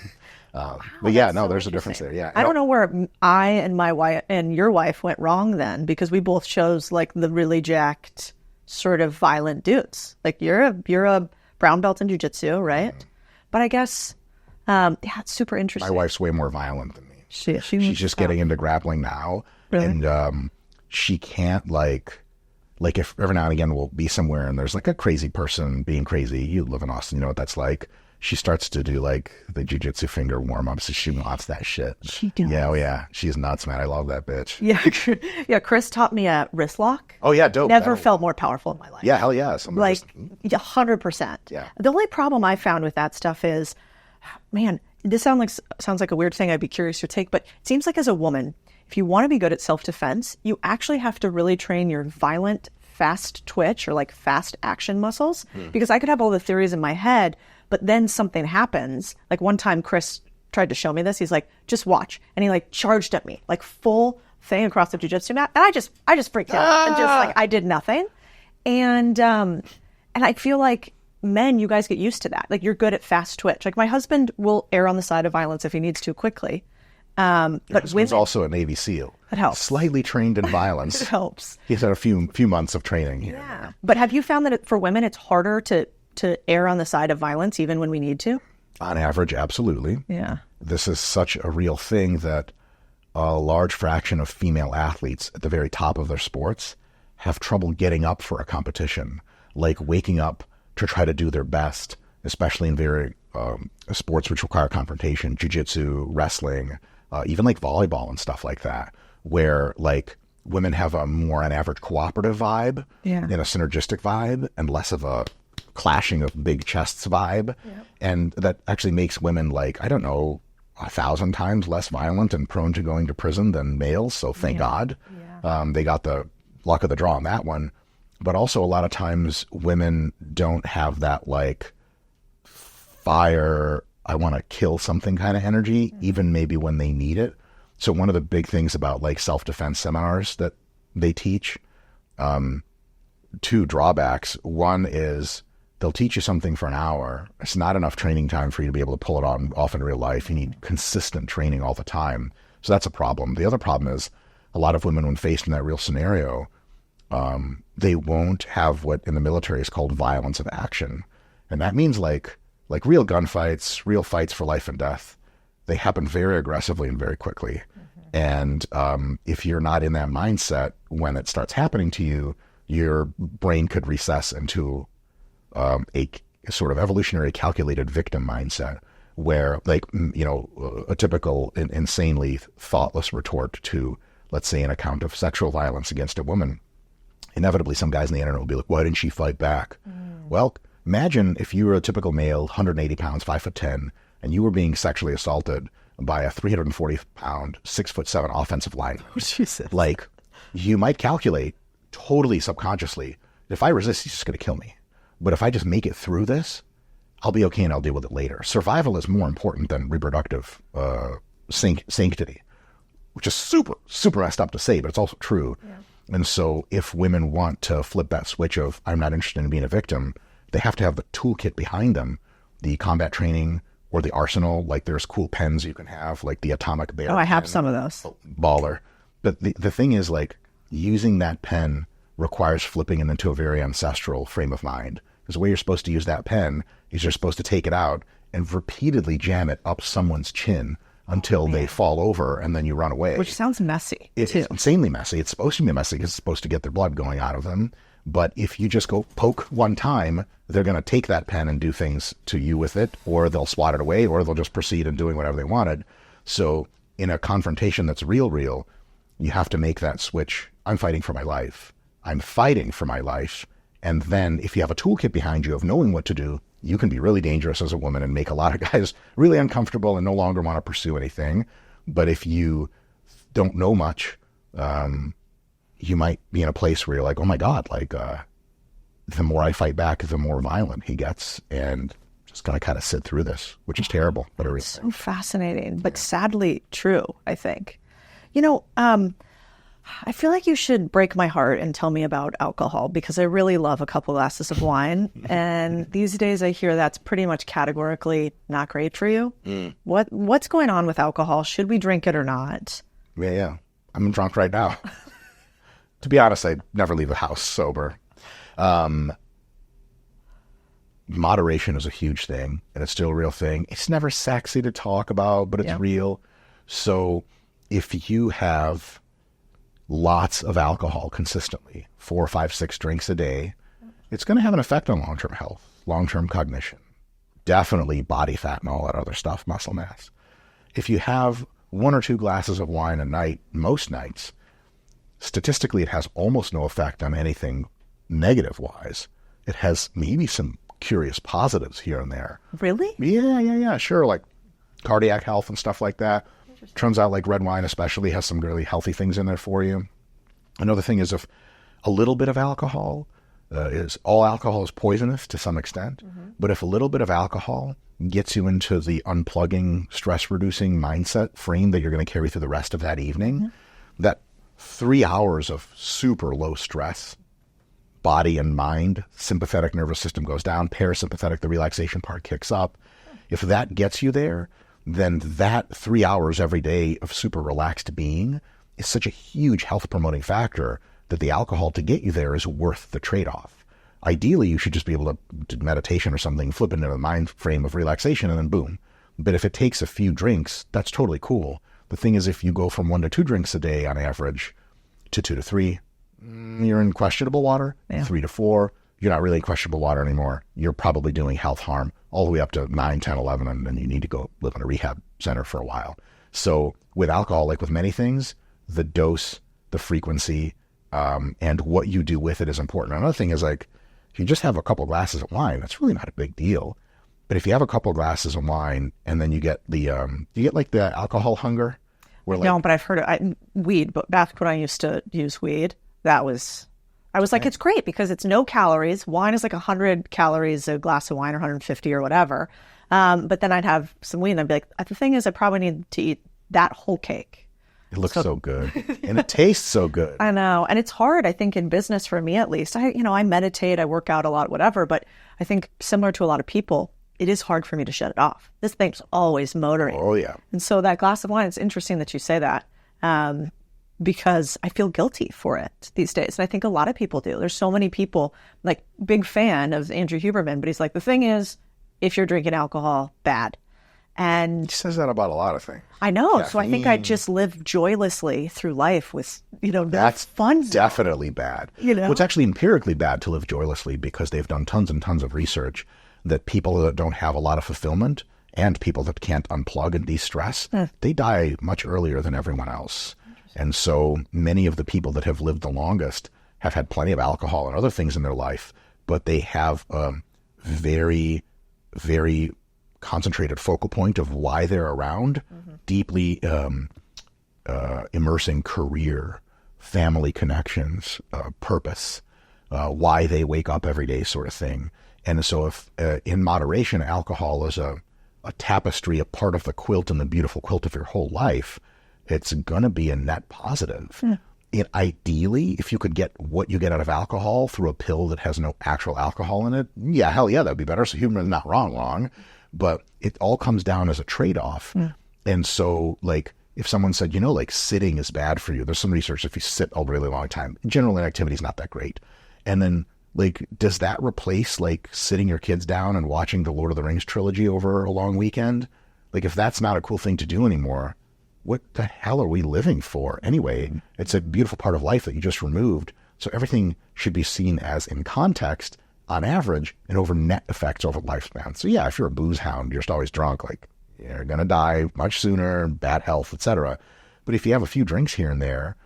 But yeah, no, there's a difference there. Yeah, I don't know where I and my wife and your wife went wrong then, because we both chose like the really jacked, sort of violent dudes. Like you're a brown belt in jiu-jitsu, right? But I guess, it's super interesting. My wife's way more violent than me. She's just getting into grappling now, Really? and she can't like if every now and again we'll be somewhere and there's like a crazy person being crazy. You live in Austin, you know what that's like. She starts to do like the jiu-jitsu finger warm-ups. So she wants that shit. She does. Yeah, oh yeah. She's nuts, man. I love that bitch. Yeah. Chris taught me a wrist lock. Oh yeah, dope. Never felt more powerful in my life. Yeah, hell yeah. Like 100%. Yeah. The only problem I found with that stuff is, man, this sounds like a weird thing. I'd be curious your take, but it seems like as a woman, if you want to be good at self-defense, you actually have to really train your violent, fast twitch or like fast action muscles. Because I could have all the theories in my head, but then something happens. Like one time Chris tried to show me this. He's like, just watch. And he like charged at me, like full thing across the jiu-jitsu mat. And I just freaked out and just like, I did nothing. And I feel like men, you guys get used to that. Like you're good at fast twitch. Like my husband will err on the side of violence if he needs to quickly. But women's also a Navy SEAL. It helps. Slightly trained in violence. It helps. He's had a few months of training here. Yeah. But have you found that for women, it's harder to err on the side of violence even when we need to? On average, absolutely. Yeah. This is such a real thing that a large fraction of female athletes at the very top of their sports have trouble getting up for a competition, like waking up to try to do their best, especially in very sports which require confrontation, jiu-jitsu, wrestling, even like volleyball and stuff like that, where like women have a more on average cooperative vibe and a synergistic vibe and less of a clashing of big chests vibe. And that actually makes women like, I don't know, 1,000 times less violent and prone to going to prison than males. So thank God they got the luck of the draw on that one. But also a lot of times women don't have that like fire, I want to kill something kind of energy, even maybe when they need it. So one of the big things about like self-defense seminars that they teach, two drawbacks. One is they'll teach you something for an hour. It's not enough training time for you to be able to pull it off in real life. You need consistent training all the time. So that's a problem. The other problem is a lot of women, when faced in that real scenario, they won't have what in the military is called violence of action. And that means like real gunfights, real fights for life and death. They happen very aggressively and very quickly. And if you're not in that mindset when it starts happening to you, your brain could recess into a sort of evolutionary calculated victim mindset where, like, you know, a typical insanely thoughtless retort to, let's say, an account of sexual violence against a woman. Inevitably, some guys on the internet will be like, why didn't she fight back? Well, imagine if you were a typical male, 180 pounds, 5'10", and you were being sexually assaulted by a 340-pound, 6'7" offensive lineman. Jesus. Like, you might calculate totally subconsciously, if I resist, he's just going to kill me. But if I just make it through this, I'll be okay and I'll deal with it later. Survival is more important than reproductive sanctity, which is super, super messed up to say, but it's also true. And so if women want to flip that switch of, I'm not interested in being a victim, they have to have the toolkit behind them, the combat training or the arsenal. Like there's cool pens you can have, like the Atomic Bear. Oh, I have pen. some of those. Baller. But the thing is, like, using that pen requires flipping it into a very ancestral frame of mind. Because the way you're supposed to use that pen is you're supposed to take it out and repeatedly jam it up someone's chin until they fall over, and then you run away. Which sounds messy, It's too. insanely messy. It's supposed to be messy because it's supposed to get their blood going out of them. But if you just go poke one time, they're going to take that pen and do things to you with it, or they'll swat it away, or they'll just proceed in doing whatever they wanted. So in a confrontation that's real, you have to make that switch. I'm fighting for my life. I'm fighting for my life. And then if you have a toolkit behind you of knowing what to do, you can be really dangerous as a woman and make a lot of guys really uncomfortable and no longer want to pursue anything. But if you don't know much, you might be in a place where you're like, oh my God, like the more I fight back, the more violent he gets. And just got to kind of sit through this, which is terrible. But It's so fascinating, but sadly true, I think. You know, I feel like you should break my heart and tell me about alcohol, because I really love a couple glasses of wine. And these days I hear that's pretty much categorically not great for you. What's going on with alcohol? Should we drink it or not? Yeah. I'm drunk right now. To be honest, I never leave the house sober. Moderation is a huge thing, and it's still a real thing. It's never sexy to talk about, but it's real. So if you have lots of alcohol consistently, 4, 5, 6 drinks a day, it's going to have an effect on long-term health, long-term cognition, definitely body fat and all that other stuff, muscle mass. If you have 1 or 2 glasses of wine a night, most nights, statistically it has almost no effect on anything negative-wise. It has maybe some curious positives here and there. Really? Yeah, sure, like cardiac health and stuff like that. Turns out like red wine especially has some really healthy things in there for you. Another thing is, if a little bit of alcohol all alcohol is poisonous to some extent, but if a little bit of alcohol gets you into the unplugging, stress-reducing mindset frame that you're going to carry through the rest of that evening, that 3 hours of super low stress, body and mind, sympathetic nervous system goes down, parasympathetic, the relaxation part kicks up. If that gets you there, then that 3 hours every day of super relaxed being is such a huge health promoting factor that the alcohol to get you there is worth the trade-off. Ideally, you should just be able to do meditation or something, flip into the mind frame of relaxation, and then boom. But if it takes a few drinks, that's totally cool. The thing is, if you go from 1 to 2 drinks a day on average to 2 to 3, you're in questionable water. 3 to 4, you're not really in questionable water anymore. You're probably doing health harm all the way up to 9, 10, 11, and then you need to go live in a rehab center for a while. So with alcohol, like with many things, the dose, the frequency, and what you do with it is important. Another thing is like, if you just have a couple glasses of wine, that's really not a big deal. But if you have a couple glasses of wine and then you get the alcohol hunger. Where like, no, but I've heard of weed. But back when I used to use weed, I was like, it's great because it's no calories. Wine is like 100 calories a glass of wine, or 150 or whatever. But then I'd have some weed and I'd be like, the thing is, I probably need to eat that whole cake. It looks so good and it tastes so good. I know. And it's hard, I think, in business for me, at least. I meditate, I work out a lot, whatever. But I think similar to a lot of people, it is hard for me to shut it off. This thing's always motoring. Oh, yeah. And so that glass of wine, it's interesting that you say that because I feel guilty for it these days. And I think a lot of people do. There's so many people, like, big fan of Andrew Huberman, but he's like, the thing is, if you're drinking alcohol, bad. And he says that about a lot of things. I know. Caffeine. So I think I just live joylessly through life with, that's fun. Definitely bad. Well, it's actually empirically bad to live joylessly because they've done tons and tons of research that people that don't have a lot of fulfillment and people that can't unplug and de-stress, they die much earlier than everyone else. And so many of the people that have lived the longest have had plenty of alcohol and other things in their life, but they have a very, very concentrated focal point of why they're around, deeply immersing career, family connections, purpose, why they wake up every day sort of thing. And so if in moderation, alcohol is a tapestry, a part of the quilt and the beautiful quilt of your whole life, it's going to be a net positive. Ideally, if you could get what you get out of alcohol through a pill that has no actual alcohol in it, yeah, hell yeah, that'd be better. So human is not wrong. But it all comes down as a trade-off. And so, like, if someone said, like, sitting is bad for you, there's some research, if you sit a really long time, general inactivity is not that great. And then, like, does that replace, like, sitting your kids down and watching the Lord of the Rings trilogy over a long weekend? Like, if that's not a cool thing to do anymore, what the hell are we living for anyway? It's a beautiful part of life that you just removed. So everything should be seen as in context, on average, and over net effects over lifespan. So yeah, if you're a booze hound, you're just always drunk, like, you're going to die much sooner, bad health, etc. But if you have a few drinks here and there,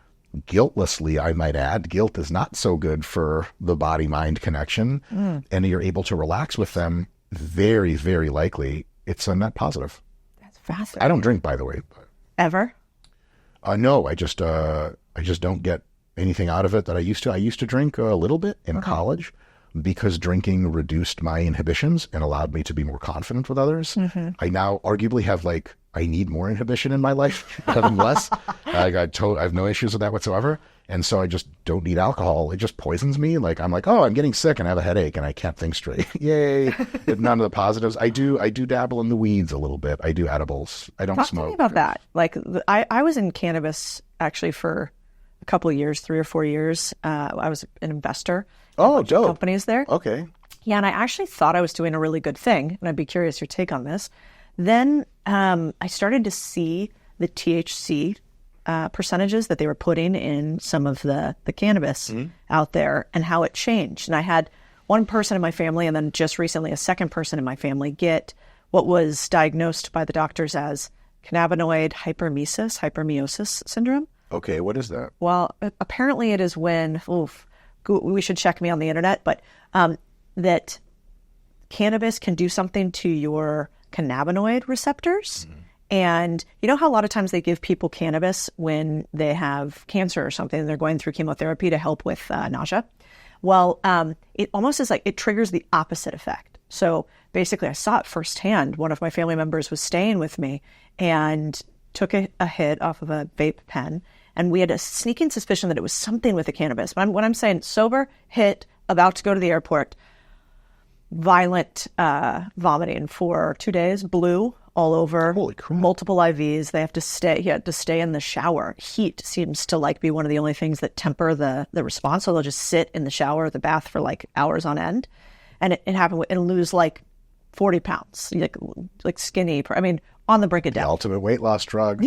guiltlessly, I might add, guilt is not so good for the body-mind connection, and you're able to relax with them, very, very likely, it's a net positive. That's fascinating. I don't drink, by the way. But, ever? No, I just don't get anything out of it that I used to. I used to drink a little bit in college, because drinking reduced my inhibitions and allowed me to be more confident with others. I now arguably have, like, I need more inhibition in my life, having less. I have no issues with that whatsoever. And so I just don't need alcohol. It just poisons me. Like, I'm like, oh, I'm getting sick and I have a headache and I can't think straight. Yay. None of the positives. I do dabble in the weeds a little bit. I do edibles. I don't smoke. Talk to me about that. Like, I was in cannabis actually for a couple of years, 3 or 4 years. I was an investor. Oh, dope. Companies there. Okay. Yeah, and I actually thought I was doing a really good thing, and I'd be curious your take on this. Then I started to see the THC percentages that they were putting in some of the cannabis out there and how it changed. And I had one person in my family and then just recently a second person in my family get what was diagnosed by the doctors as cannabinoid hypermeiosis syndrome. Okay, what is that? Well, apparently it is when, we should check me on the internet, but that cannabis can do something to your cannabinoid receptors. And you know how a lot of times they give people cannabis when they have cancer or something, and they're going through chemotherapy to help with nausea? Well, it almost is like it triggers the opposite effect. So basically I saw it firsthand. One of my family members was staying with me and took a hit off of a vape pen, and we had a sneaking suspicion that it was something with the cannabis. But when I'm saying sober, hit, about to go to the airport, violent vomiting for 2 days, blue all over, holy crap, multiple IVs. He had to stay in the shower. Heat seems to like be one of the only things that temper the response. So they'll just sit in the shower or the bath for like hours on end. And it happened and lose like 40 pounds, like skinny. I mean, on the brink of death. The ultimate weight loss drug.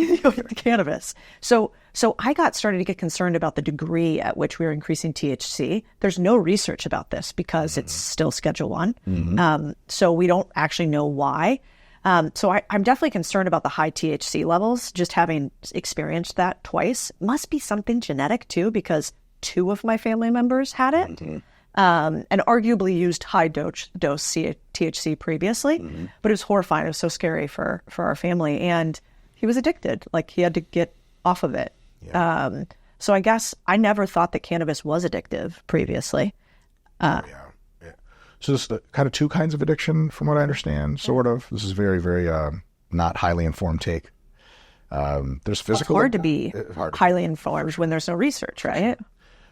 Cannabis. So I started to get concerned about the degree at which we were increasing THC. There's no research about this because it's still Schedule 1. So we don't actually know why. So I'm definitely concerned about the high THC levels, just having experienced that twice. Must be something genetic too, because 2 of my family members had it. Mm-hmm. And arguably used high dose THC previously, but it was horrifying. It was so scary for our family, and he was addicted. Like, he had to get off of it. Yeah. So I guess I never thought that cannabis was addictive previously. Yeah. So there's kind of 2 kinds of addiction, from what I understand. Sort of. This is very, very not highly informed take. There's physical. It's hard to be highly informed when there's no research, right?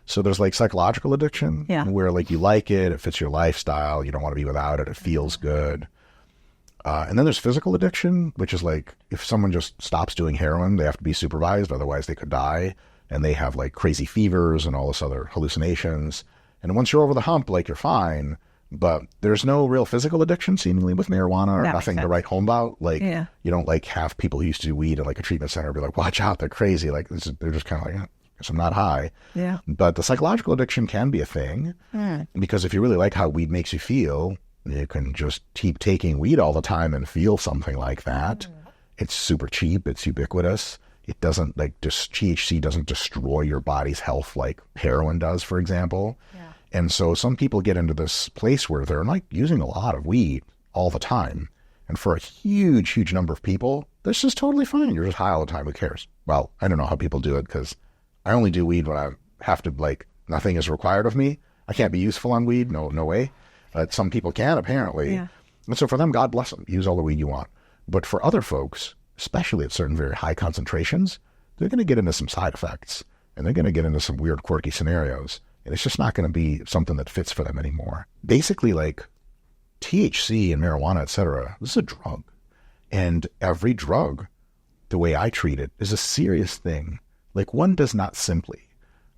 So there's like psychological addiction, where like you like it, it fits your lifestyle, you don't want to be without it, it feels good. And then there's physical addiction, which is like if someone just stops doing heroin, they have to be supervised, otherwise they could die. And they have like crazy fevers and all this other hallucinations. And once you're over the hump, like you're fine. But there's no real physical addiction, seemingly, with marijuana, or nothing to write home about. Like, you don't like have people who used to do weed at like a treatment center be like, watch out, they're crazy. Like, they're just kind of like, guess I'm not high. Yeah. But the psychological addiction can be a thing, because if you really like how weed makes you feel, you can just keep taking weed all the time and feel something like that. It's super cheap. It's ubiquitous. It doesn't THC doesn't destroy your body's health like heroin does, for example. Yeah. And so some people get into this place where they're like using a lot of weed all the time. And for a huge, huge number of people, this is totally fine. You're just high all the time. Who cares? Well, I don't know how people do it, because I only do weed when I have to, like, nothing is required of me. I can't be useful on weed. No way. But some people can, apparently. Yeah. And so for them, God bless them. Use all the weed you want. But for other folks, especially at certain very high concentrations, they're going to get into some side effects. And they're going to get into some weird, quirky scenarios. And it's just not going to be something that fits for them anymore. Basically, like, THC and marijuana, etc., this is a drug. And every drug, the way I treat it, is a serious thing. Like, one does not simply.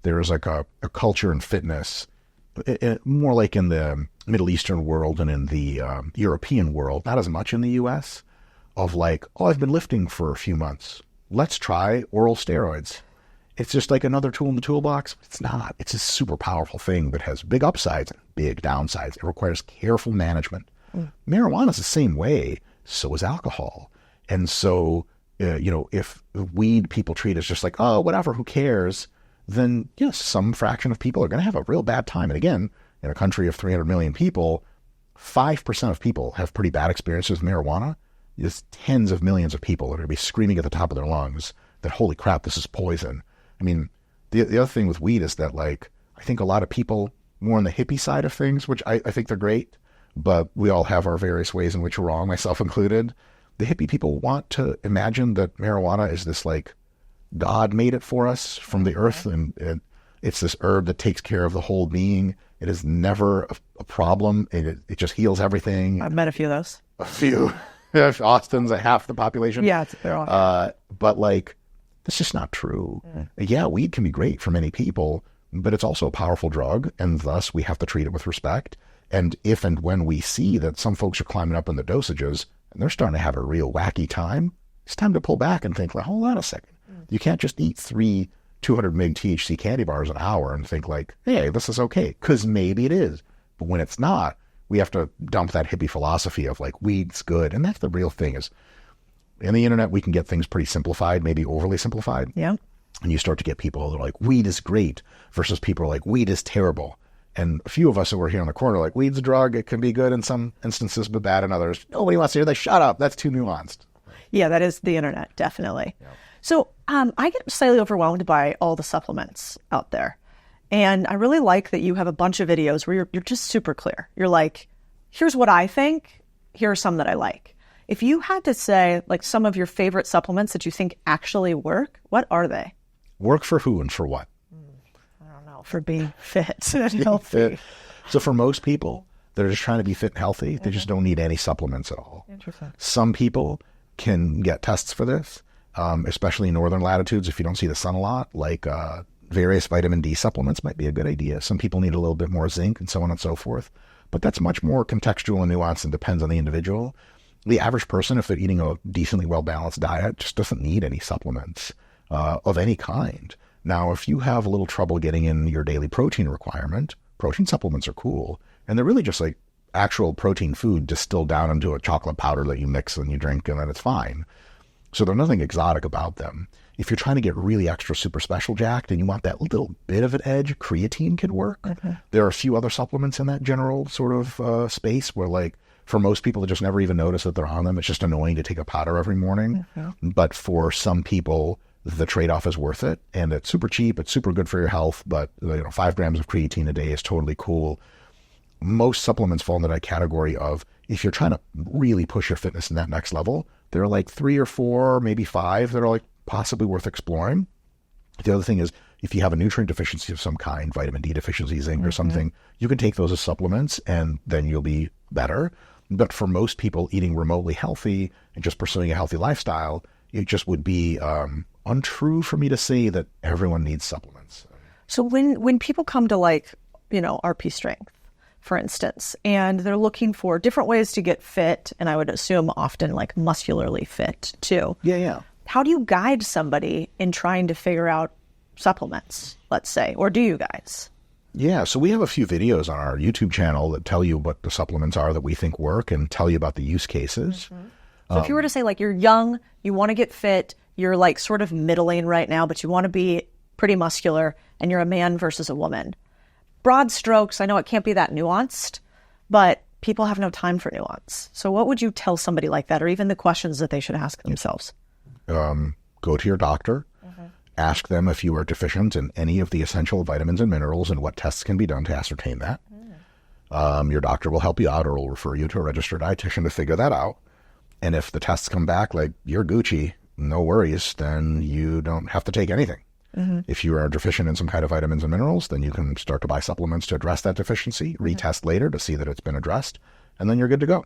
There is like a culture in fitness, more like in the Middle Eastern world and in the European world, not as much in the U.S., of like, oh, I've been lifting for a few months. Let's try oral steroids. It's just like another tool in the toolbox. It's not. It's a super powerful thing that has big upsides and big downsides. It requires careful management. Marijuana is the same way. So is alcohol. And so, if weed people treat as just like, oh, whatever, who cares? Then yes, some fraction of people are going to have a real bad time. And again, in a country of 300 million people, 5% of people have pretty bad experiences with marijuana. There's tens of millions of people that are going to be screaming at the top of their lungs that, holy crap, this is poison. I mean, the other thing with weed is that, like, I think a lot of people more on the hippie side of things, which I think they're great, but we all have our various ways in which we're wrong, myself included. The hippie people want to imagine that marijuana is this, like, God made it for us from the earth, and it's this herb that takes care of the whole being. It is never a problem. It just heals everything. I've met a few of those. A few. Austin's half the population. Yeah, they're all. But, like, that's just not true. Yeah, weed can be great for many people, but it's also a powerful drug, and thus we have to treat it with respect. And if and when we see that some folks are climbing up in the dosages and they're starting to have a real wacky time, it's time to pull back and think, like, hold on a second. You can't just eat 3 200 mg THC candy bars an hour and think like, hey, this is okay, because maybe it is. But when it's not, we have to dump that hippie philosophy of like, weed's good. And that's the real thing is, in the internet, we can get things pretty simplified, maybe overly simplified. Yeah. And you start to get people that are like, weed is great, versus people are like, weed is terrible. And a few of us who are here on the corner are like, weed's a drug. It can be good in some instances, but bad in others. Nobody wants to hear that. Shut up. That's too nuanced. Yeah, that is the internet, definitely. Yeah. So I get slightly overwhelmed by all the supplements out there. And I really like that you have a bunch of videos where you're just super clear. You're like, here's what I think. Here are some that I like. If you had to say like some of your favorite supplements that you think actually work, what are they? Work for who and for what? I don't know. For being fit and healthy. So for most people that are just trying to be fit and healthy, they just don't need any supplements at all. Interesting. Some people can get tests for this, especially in northern latitudes if you don't see the sun a lot, like various vitamin D supplements might be a good idea. Some people need a little bit more zinc and so on and so forth. But that's much more contextual and nuanced and depends on the individual. The average person, if they're eating a decently well-balanced diet, just doesn't need any supplements of any kind. Now, if you have a little trouble getting in your daily protein requirement, protein supplements are cool. And they're really just like actual protein food distilled down into a chocolate powder that you mix and you drink, and then it's fine. So there's nothing exotic about them. If you're trying to get really extra super special jacked and you want that little bit of an edge, creatine could work. There are a few other supplements in that general sort of space where, like, for most people that just never even notice that they're on them, it's just annoying to take a powder every morning. But for some people, the trade-off is worth it, and it's super cheap. It's super good for your health, but 5 grams of creatine a day is totally cool. Most supplements fall into that category of, if you're trying to really push your fitness in that next level, there are like 3 or 4, maybe 5 that are like possibly worth exploring. The other thing is, if you have a nutrient deficiency of some kind, vitamin D deficiency, zinc or something, you can take those as supplements and then you'll be better. But for most people, eating remotely healthy and just pursuing a healthy lifestyle, it just would be untrue for me to say that everyone needs supplements. So when people come to, like, RP Strength, for instance, and they're looking for different ways to get fit, and I would assume often like muscularly fit too. Yeah. How do you guide somebody in trying to figure out supplements, let's say, or do you guys? Yeah, so we have a few videos on our YouTube channel that tell you what the supplements are that we think work and tell you about the use cases. So if you were to say, like, you're young, you want to get fit, you're like sort of middling right now, but you want to be pretty muscular, and you're a man versus a woman. Broad strokes, I know it can't be that nuanced, but people have no time for nuance. So what would you tell somebody like that, or even the questions that they should ask themselves? Go to your doctor, ask them if you are deficient in any of the essential vitamins and minerals and what tests can be done to ascertain that. Your doctor will help you out or will refer you to a registered dietitian to figure that out. And if the tests come back like you're Gucci, no worries, then you don't have to take anything. If you are deficient in some kind of vitamins and minerals, then you can start to buy supplements to address that deficiency, retest later to see that it's been addressed, and then you're good to go.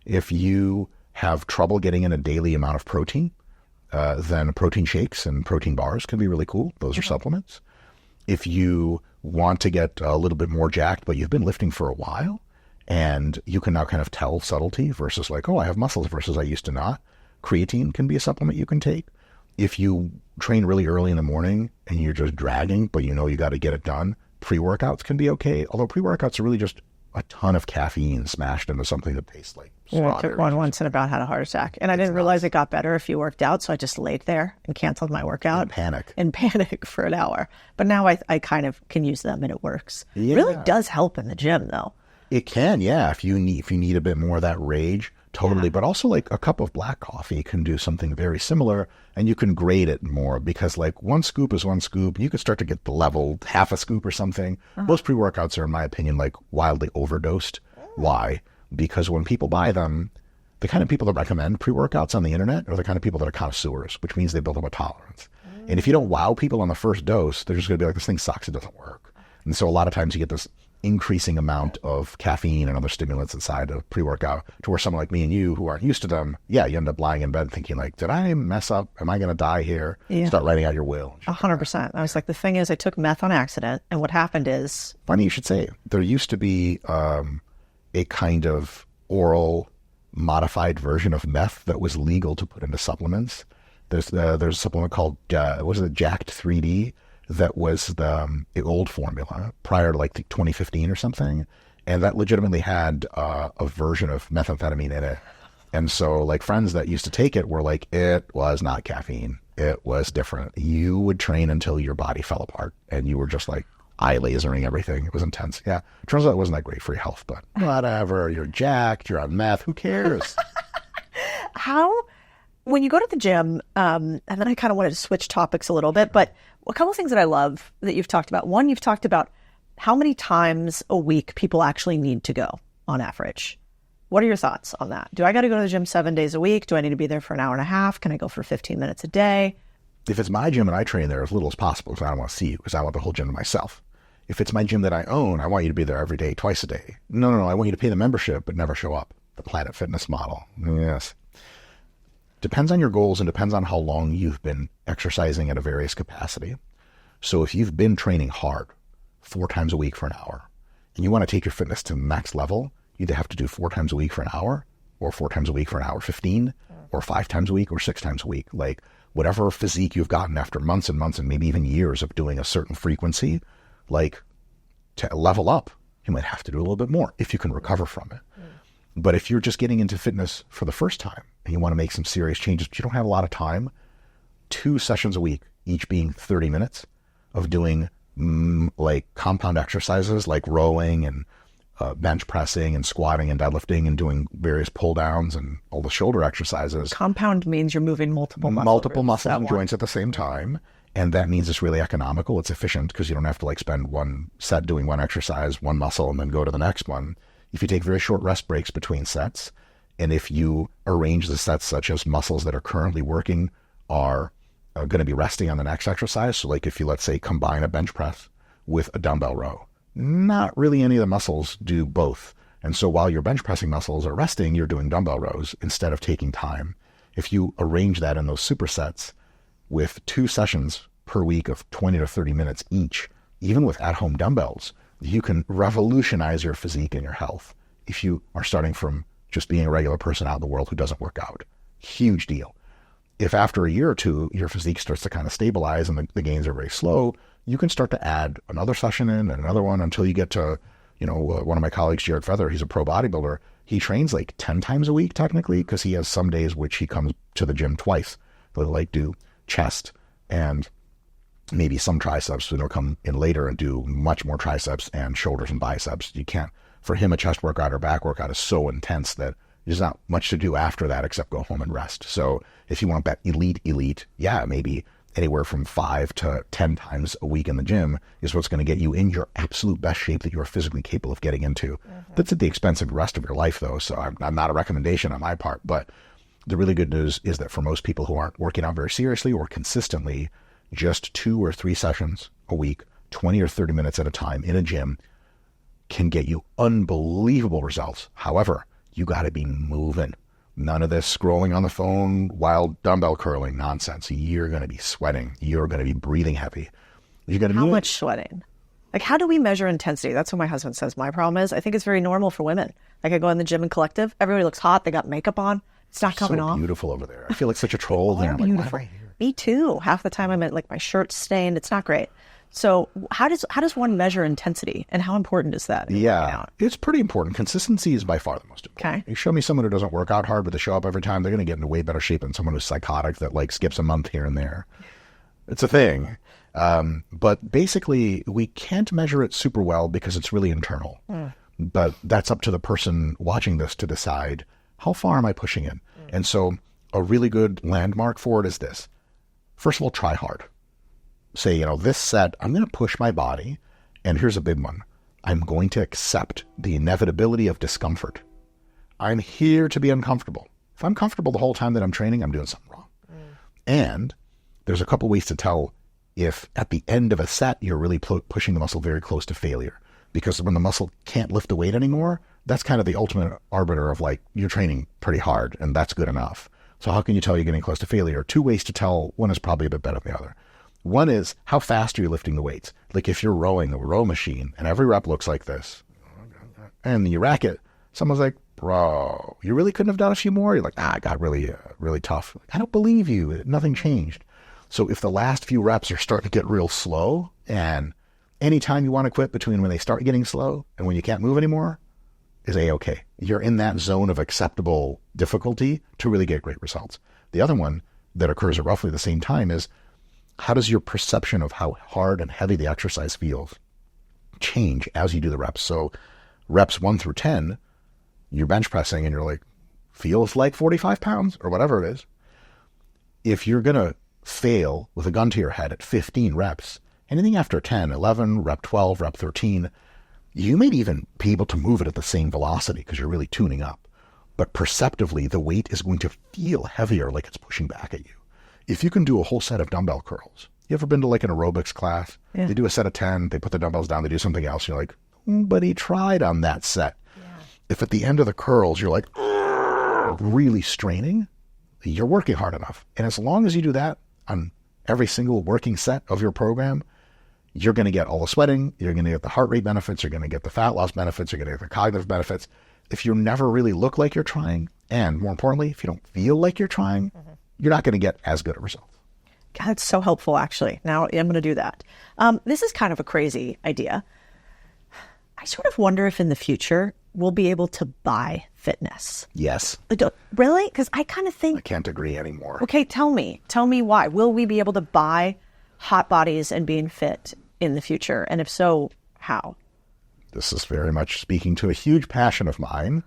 If you have trouble getting in a daily amount of protein, then protein shakes and protein bars can be really cool. Those are supplements. If you want to get a little bit more jacked, but you've been lifting for a while, and you can now kind of tell subtlety versus like, oh, I have muscles versus I used to not, creatine can be a supplement you can take. If you train really early in the morning and you're just dragging, but you got to get it done, pre-workouts can be okay. Although pre-workouts are really just a ton of caffeine smashed into something that tastes like strawberries. I took one once and about had a heart attack. And I didn't realize it got better if you worked out, so I just laid there and canceled my workout. In panic for an hour. But now I kind of can use them and it works. Yeah. It really does help in the gym, though. It can, yeah. If you need a bit more of that rage, totally. Yeah. But also, like, a cup of black coffee can do something very similar, and you can grade it more because, like, one scoop is one scoop. You could start to get the level half a scoop or something. Most pre-workouts are, in my opinion, like, wildly overdosed. Why? Because when people buy them, the kind of people that recommend pre-workouts on the internet are the kind of people that are connoisseurs, which means they build up a tolerance. And if you don't wow people on the first dose, they're just going to be like, this thing sucks, it doesn't work. And so a lot of times you get this increasing amount of caffeine and other stimulants inside of pre-workout to where someone like me and you who aren't used to them, you end up lying in bed thinking like, did I mess up? Am I going to die here? Start writing out your will. 100%. I was like, the thing is, I took meth on accident, and what happened is... Funny you should say. There used to be a kind of oral modified version of meth that was legal to put into supplements. There's a supplement called, Jacked 3D? That was the old formula prior to like 2015 or something. And that legitimately had a version of methamphetamine in it. And so like friends that used to take it were like, it was not caffeine. It was different. You would train until your body fell apart and you were just like eye lasering everything. It was intense. Yeah. Turns out it wasn't that great for your health, but whatever. You're jacked. You're on meth. Who cares? When you go to the gym, and then I kind of wanted to switch topics a little bit, but a couple of things that I love that you've talked about. One, you've talked about how many times a week people actually need to go on average. What are your thoughts on that? Do I got to go to the gym 7 days a week? Do I need to be there for an hour and a half? Can I go for 15 minutes a day? If it's my gym and I train there as little as possible because I don't want to see you, because I want the whole gym to myself. If it's my gym that I own, I want you to be there every day, twice a day. No, I want you to pay the membership but never show up. The Planet Fitness model. Yes. Depends on your goals and depends on how long you've been exercising at a various capacity. So if you've been training hard 4 times a week for an hour and you want to take your fitness to the next level, you either have to do 4 times a week for an hour or 4 times a week for an hour 15 or 5 times a week or 6 times a week. Like whatever physique you've gotten after months and months and maybe even years of doing a certain frequency, like to level up You might have to do a little bit more if you can recover from it. But if you're just getting into fitness for the first time and you want to make some serious changes, but you don't have a lot of time, 2 sessions a week, each being 30 minutes of doing like compound exercises like rowing and bench pressing and squatting and deadlifting and doing various pull downs and all the shoulder exercises. Compound means you're moving multiple muscles and joints at the same time. And that means it's really economical. It's efficient because you don't have to like spend one set doing one exercise, one muscle, and then go to the next one. If you take very short rest breaks between sets, and if you arrange the sets such as muscles that are currently working are going to be resting on the next exercise. So like if you, let's say, combine a bench press with a dumbbell row, not really any of the muscles do both. And so while your bench pressing muscles are resting, you're doing dumbbell rows instead of taking time. If you arrange that in those supersets with 2 sessions per week of 20 to 30 minutes each, even with at-home dumbbells, you can revolutionize your physique and your health if you are starting from just being a regular person out in the world who doesn't work out. Huge deal. If after a year or 2, your physique starts to kind of stabilize and the gains are very slow, you can start to add another session in and another one until you get to, one of my colleagues, Jared Feather, he's a pro bodybuilder. He trains like 10 times a week technically because he has some days which he comes to the gym twice. He'll like do chest and maybe some triceps, so he'll come in later and do much more triceps and shoulders and biceps. You can't, for him, a chest workout or back workout is so intense that there's not much to do after that except go home and rest. So if you want that elite, yeah, maybe anywhere from 5 to 10 times a week in the gym is what's going to get you in your absolute best shape that you're physically capable of getting into. That's at the expense of the rest of your life, though, so I'm not a recommendation on my part. But the really good news is that for most people who aren't working out very seriously or consistently, just 2 or 3 sessions a week, 20 or 30 minutes at a time in a gym can get you unbelievable results. However, you got to be moving. None of this scrolling on the phone while dumbbell curling nonsense. You're going to be sweating. You're going to be breathing heavy. You're going to How much sweating? Like, how do we measure intensity? That's what my husband says. My problem is I think it's very normal for women. Like, I go in the gym in Collective. Everybody looks hot. They got makeup on. It's not coming off. Beautiful over there. I feel like such a troll there. I'm like, beautiful. why am I here? Me too. Half the time I'm at like my shirt's stained. It's not great. So how does one measure intensity, and how important is that? Yeah, it's pretty important. Consistency is by far the most important. Okay. You show me someone who doesn't work out hard, but they show up every time, they're going to get into way better shape than someone who's psychotic that like skips a month here and there. It's a thing. But basically, we can't measure it super well because it's really internal. But that's up to the person watching this to decide, how far am I pushing in? And so a really good landmark for it is this. First of all, try hard. Say, this set, I'm going to push my body. And here's a big one. I'm going to accept the inevitability of discomfort. I'm here to be uncomfortable. If I'm comfortable the whole time that I'm training, I'm doing something wrong. And there's a couple ways to tell if at the end of a set, you're really pushing the muscle very close to failure. Because when the muscle can't lift the weight anymore, that's kind of the ultimate arbiter of like, you're training pretty hard and that's good enough. So how can you tell you're getting close to failure? 2 ways to tell. One is probably a bit better than the other. One is, how fast are you lifting the weights? Like if you're rowing a row machine and every rep looks like this, and you rack it, someone's like, bro, you really couldn't have done a few more? You're like, it got really, really tough. I don't believe you. Nothing changed. So if the last few reps are starting to get real slow, and anytime you want to quit between when they start getting slow and when you can't move anymore is A-okay. You're in that zone of acceptable difficulty to really get great results. The other one that occurs at roughly the same time is, how does your perception of how hard and heavy the exercise feels change as you do the reps? So reps 1 through 10, you're bench pressing and you're like, feels like 45 pounds or whatever it is. If you're going to fail with a gun to your head at 15 reps, anything after 10, 11, rep 12, rep 13, you may even be able to move it at the same velocity because you're really tuning up. But perceptively, the weight is going to feel heavier, like it's pushing back at you. If you can do a whole set of dumbbell curls, you ever been to like an aerobics class? Yeah. They do a set of 10, they put the dumbbells down, they do something else. You're like, but he tried on that set. Yeah. If at the end of the curls, you're like, really straining, you're working hard enough. And as long as you do that on every single working set of your program, you're going to get all the sweating, you're going to get the heart rate benefits, you're going to get the fat loss benefits, you're going to get the cognitive benefits. If you never really look like you're trying, and more importantly, if you don't feel like you're trying, you're not going to get as good a result. God, that's so helpful, actually. Now I'm going to do that. This is kind of a crazy idea. I sort of wonder if in the future we'll be able to buy fitness. Yes. Really? Because I kind of I think, can't agree anymore. okay, tell me why. Will we be able to buy hot bodies and being fit in the future? And if so, how? This is very much speaking to a huge passion of mine.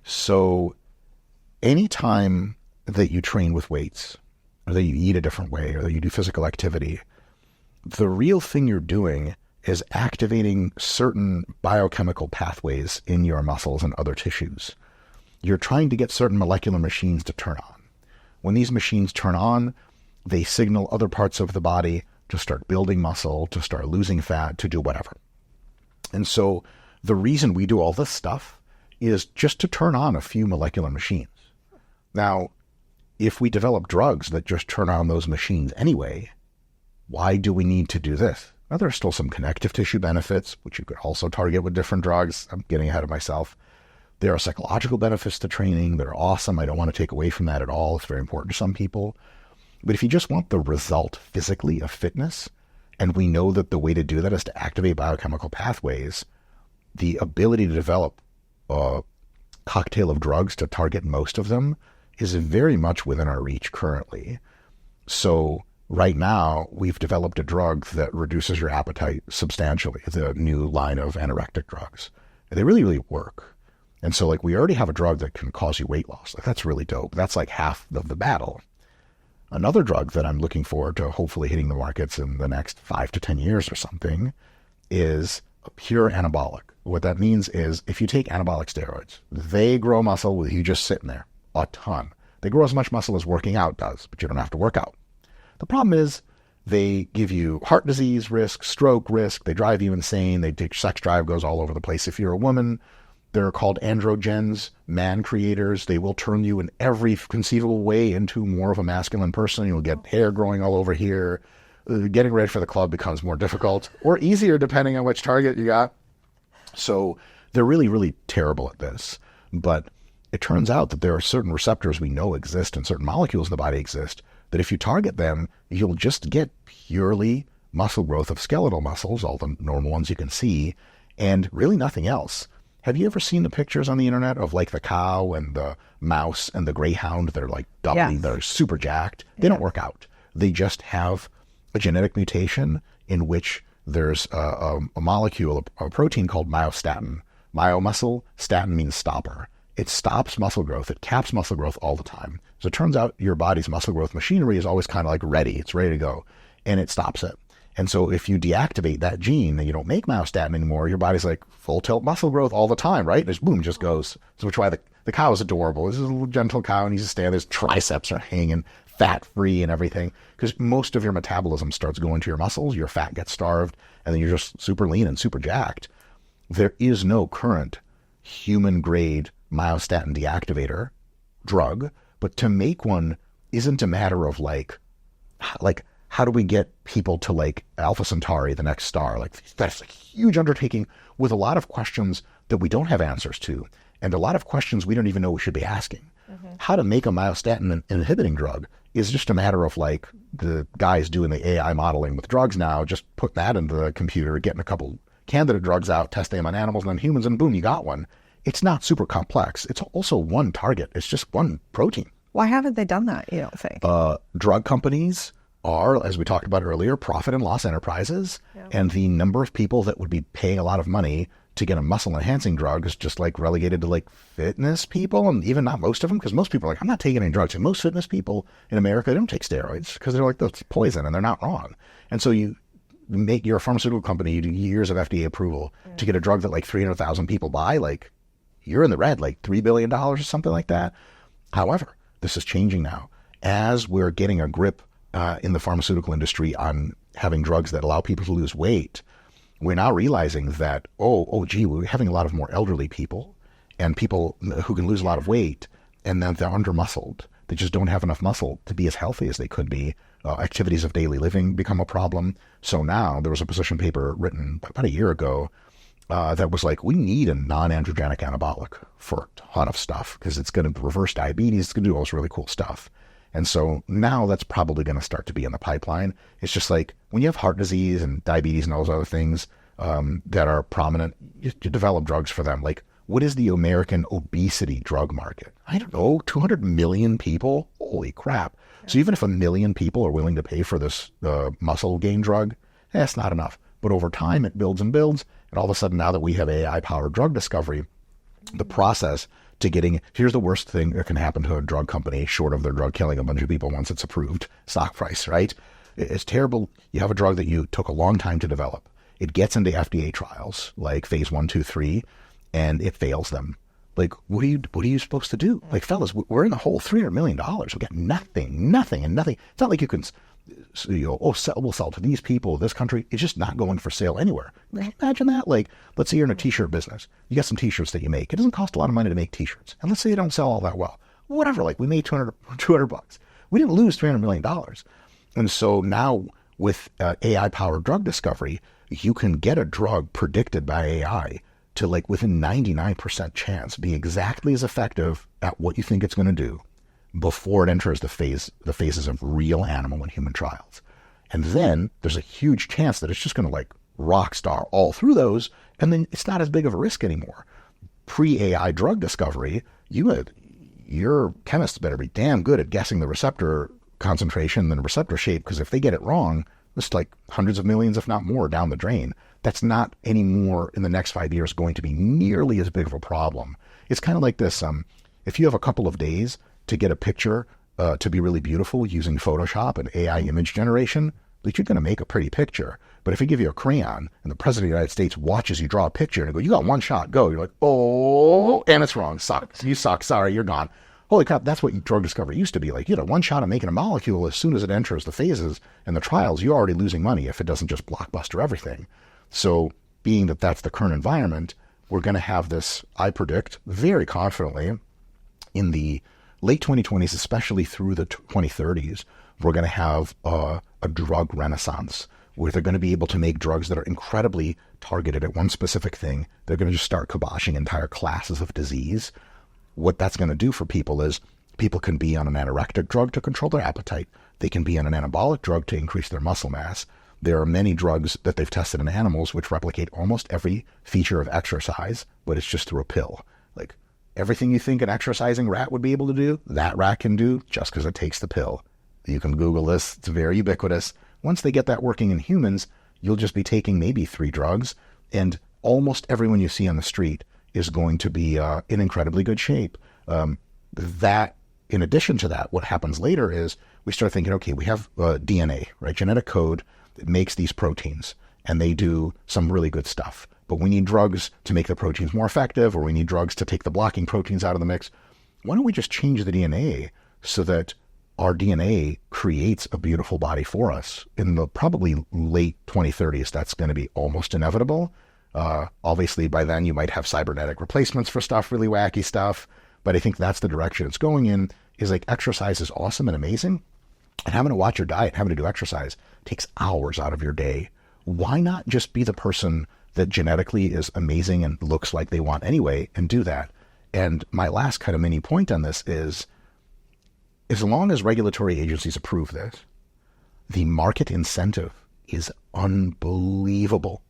So anytime that you train with weights, or that you eat a different way, or that you do physical activity, the real thing you're doing is activating certain biochemical pathways in your muscles and other tissues. You're trying to get certain molecular machines to turn on. When these machines turn on, they signal other parts of the body to start building muscle, to start losing fat, to do whatever. And so the reason we do all this stuff is just to turn on a few molecular machines. Now, if we develop drugs that just turn on those machines anyway, why do we need to do this? Now, there are still some connective tissue benefits, which you could also target with different drugs. I'm getting ahead of myself. There are psychological benefits to training that are awesome. I don't want to take away from that at all. It's very important to some people. But if you just want the result physically of fitness, and we know that the way to do that is to activate biochemical pathways, the ability to develop a cocktail of drugs to target most of them is very much within our reach currently. So right now, we've developed a drug that reduces your appetite substantially, the new line of anorectic drugs. They really, really work. And so, like, we already have a drug that can cause you weight loss. Like, that's really dope. That's like half of the battle. Another drug that I'm looking forward to hopefully hitting the markets in the next 5 to 10 years or something is a pure anabolic. What that means is if you take anabolic steroids, they grow muscle with you just sitting there, a ton. They grow as much muscle as working out does, but you don't have to work out. The problem is they give you heart disease risk, stroke risk, they drive you insane, sex drive goes all over the place. If you're a woman, they're called androgens, man creators. They will turn you in every conceivable way into more of a masculine person. You'll get hair growing all over here. Getting ready for the club becomes more difficult or easier depending on which target you got. So they're really, really terrible at this. But it turns out that there are certain receptors we know exist and certain molecules in the body exist that if you target them, you'll just get purely muscle growth of skeletal muscles, all the normal ones you can see, and really nothing else. Have you ever seen the pictures on the internet of like the cow and the mouse and the greyhound? They're like doubly, They're super jacked. They don't work out. They just have a genetic mutation in which there's a molecule, a protein called myostatin. Myomuscle, statin means stopper. It stops muscle growth. It caps muscle growth all the time. So it turns out your body's muscle growth machinery is always kind of like ready. It's ready to go. And it stops it. And so if you deactivate that gene and you don't make myostatin anymore, your body's like full tilt muscle growth all the time, right? And just boom, just goes. So which why the cow is adorable. This is a little gentle cow and he's just standing there. His triceps are hanging fat-free and everything. Because most of your metabolism starts going to your muscles. Your fat gets starved. And then you're just super lean and super jacked. There is no current human-grade myostatin deactivator drug, but to make one isn't a matter of like how do we get people to like Alpha Centauri, the next star? Like that's a huge undertaking with a lot of questions that we don't have answers to, and a lot of questions we don't even know we should be asking. How to make a myostatin inhibiting drug is just a matter of like the guys doing the AI modeling with drugs now, just put that into the computer, getting a couple candidate drugs out, testing them on animals and then humans, and boom, you got one. It's not super complex. It's also one target. It's just one protein. Why haven't they done that, you don't think? Drug companies are, as we talked about earlier, profit and loss enterprises. Yeah. And the number of people that would be paying a lot of money to get a muscle enhancing drug is just like relegated to like fitness people, and even not most of them, because most people are like, I'm not taking any drugs. And most fitness people in America, they don't take steroids because they're like, that's poison, and they're not wrong. And so you're a pharmaceutical company, you do years of FDA approval to get a drug that like 300,000 people buy, like you're in the red, like $3 billion or something like that. However, this is changing now. As we're getting a grip in the pharmaceutical industry on having drugs that allow people to lose weight, we're now realizing that, we're having a lot of more elderly people and people who can lose a lot of weight, and then they're under-muscled. They just don't have enough muscle to be as healthy as they could be. Activities of daily living become a problem. So now there was a position paper written about a year ago that was like, we need a non-androgenic anabolic for a ton of stuff because it's going to reverse diabetes. It's going to do all this really cool stuff. And so now that's probably going to start to be in the pipeline. It's just like when you have heart disease and diabetes and all those other things, that are prominent. You develop drugs for them. Like, what is the American obesity drug market? I don't know, 200 million people? Holy crap. Yeah. So even if 1 million people are willing to pay for this muscle gain drug, that's not enough. But over time, it builds and builds. And all of a sudden, now that we have AI-powered drug discovery, the process to getting, here's the worst thing that can happen to a drug company, short of their drug killing a bunch of people once it's approved, stock price, right? It's terrible. You have a drug that you took a long time to develop. It gets into FDA trials, like phase 1, 2, 3, and it fails them. Like, what are you supposed to do? Like, fellas, we're in the hole, $300 million. We got nothing. It's not like you can, we'll sell to these people, this country. It's just not going for sale anywhere. Imagine that. Like, let's say you're in a t-shirt business. You got some t-shirts that you make. It doesn't cost a lot of money to make t-shirts. And let's say you don't sell all that well. Whatever, like, we made $200. We didn't lose $300 million. And so now with AI-powered drug discovery, you can get a drug predicted by AI to, like, within 99% chance be exactly as effective at what you think it's going to do before it enters the phases of real animal and human trials. And then there's a huge chance that it's just going to, like, rock star all through those, and then it's not as big of a risk anymore. Pre-AI drug discovery, your chemists better be damn good at guessing the receptor concentration and the receptor shape, because if they get it wrong, it's like hundreds of millions, if not more, down the drain. That's not anymore in the next 5 years going to be nearly as big of a problem. It's kind of like this. If you have a couple of days to get a picture to be really beautiful using Photoshop and AI image generation, that you're going to make a pretty picture. But if I give you a crayon and the President of the United States watches you draw a picture and go, you got one shot, go. You're like, oh, and it's wrong. Sucks. You suck. Sorry, you're gone. Holy crap, that's what drug discovery used to be like. You had one shot of making a molecule. As soon as it enters the phases and the trials, you're already losing money if it doesn't just blockbuster everything. So being that that's the current environment, we're going to have this, I predict very confidently, in the late 2020s, especially through the 2030s, we're going to have a drug renaissance where they're going to be able to make drugs that are incredibly targeted at one specific thing. They're going to just start kiboshing entire classes of disease. What that's going to do for people is people can be on an anorectic drug to control their appetite. They can be on an anabolic drug to increase their muscle mass. There are many drugs that they've tested in animals which replicate almost every feature of exercise, but it's just through a pill. Like, everything you think an exercising rat would be able to do, that rat can do just because it takes the pill. You can Google this. It's very ubiquitous. Once they get that working in humans, you'll just be taking maybe 3 drugs, and almost everyone you see on the street is going to be in incredibly good shape. That, in addition to that, what happens later is we start thinking, okay, we have DNA, right? Genetic code that makes these proteins, and they do some really good stuff. But we need drugs to make the proteins more effective, or we need drugs to take the blocking proteins out of the mix. Why don't we just change the DNA so that our DNA creates a beautiful body for us? In the probably late 2030s, that's going to be almost inevitable. Obviously, by then you might have cybernetic replacements for stuff, really wacky stuff. But I think that's the direction it's going in, is like exercise is awesome and amazing. And having to watch your diet, having to do exercise takes hours out of your day. Why not just be the person that genetically is amazing and looks like they want anyway and do that? And my last kind of mini point on this is, as long as regulatory agencies approve this, the market incentive is unbelievable.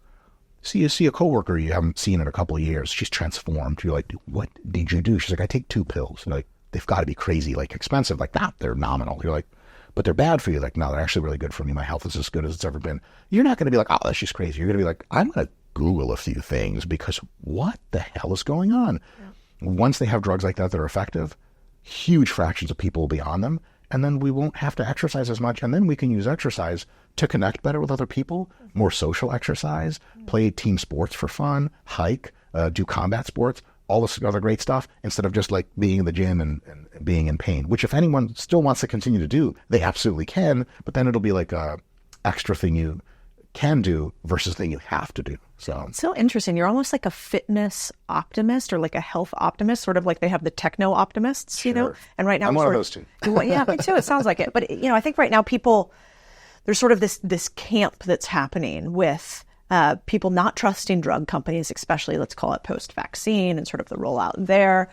So you see a coworker you haven't seen in a couple of years, she's transformed. You're like, what did you do? She's like, I take 2 pills. You're like, they've got to be crazy, like expensive. Like, nah, they're nominal. You're like, but they're bad for you. Like, no, they're actually really good for me. My health is as good as it's ever been. You're not going to be like, oh, that's just crazy. You're going to be like, I'm going to Google a few things because what the hell is going on? Yeah. Once they have drugs like that that are effective, huge fractions of people will be on them. And then we won't have to exercise as much. And then we can use exercise to connect better with other people, more social exercise, play team sports for fun, hike, do combat sports, all this other great stuff, instead of just like being in the gym and being in pain, which if anyone still wants to continue to do, they absolutely can. But then it'll be like a extra thing you can do versus thing you have to do. So it's so interesting. You're almost like a fitness optimist or like a health optimist, sort of like they have the techno optimists, you know? And right now I'm one of those two. Yeah, me too. It sounds like it. But, you know, I think right now there's sort of this camp that's happening with people not trusting drug companies, especially, let's call it post-vaccine and sort of the rollout there.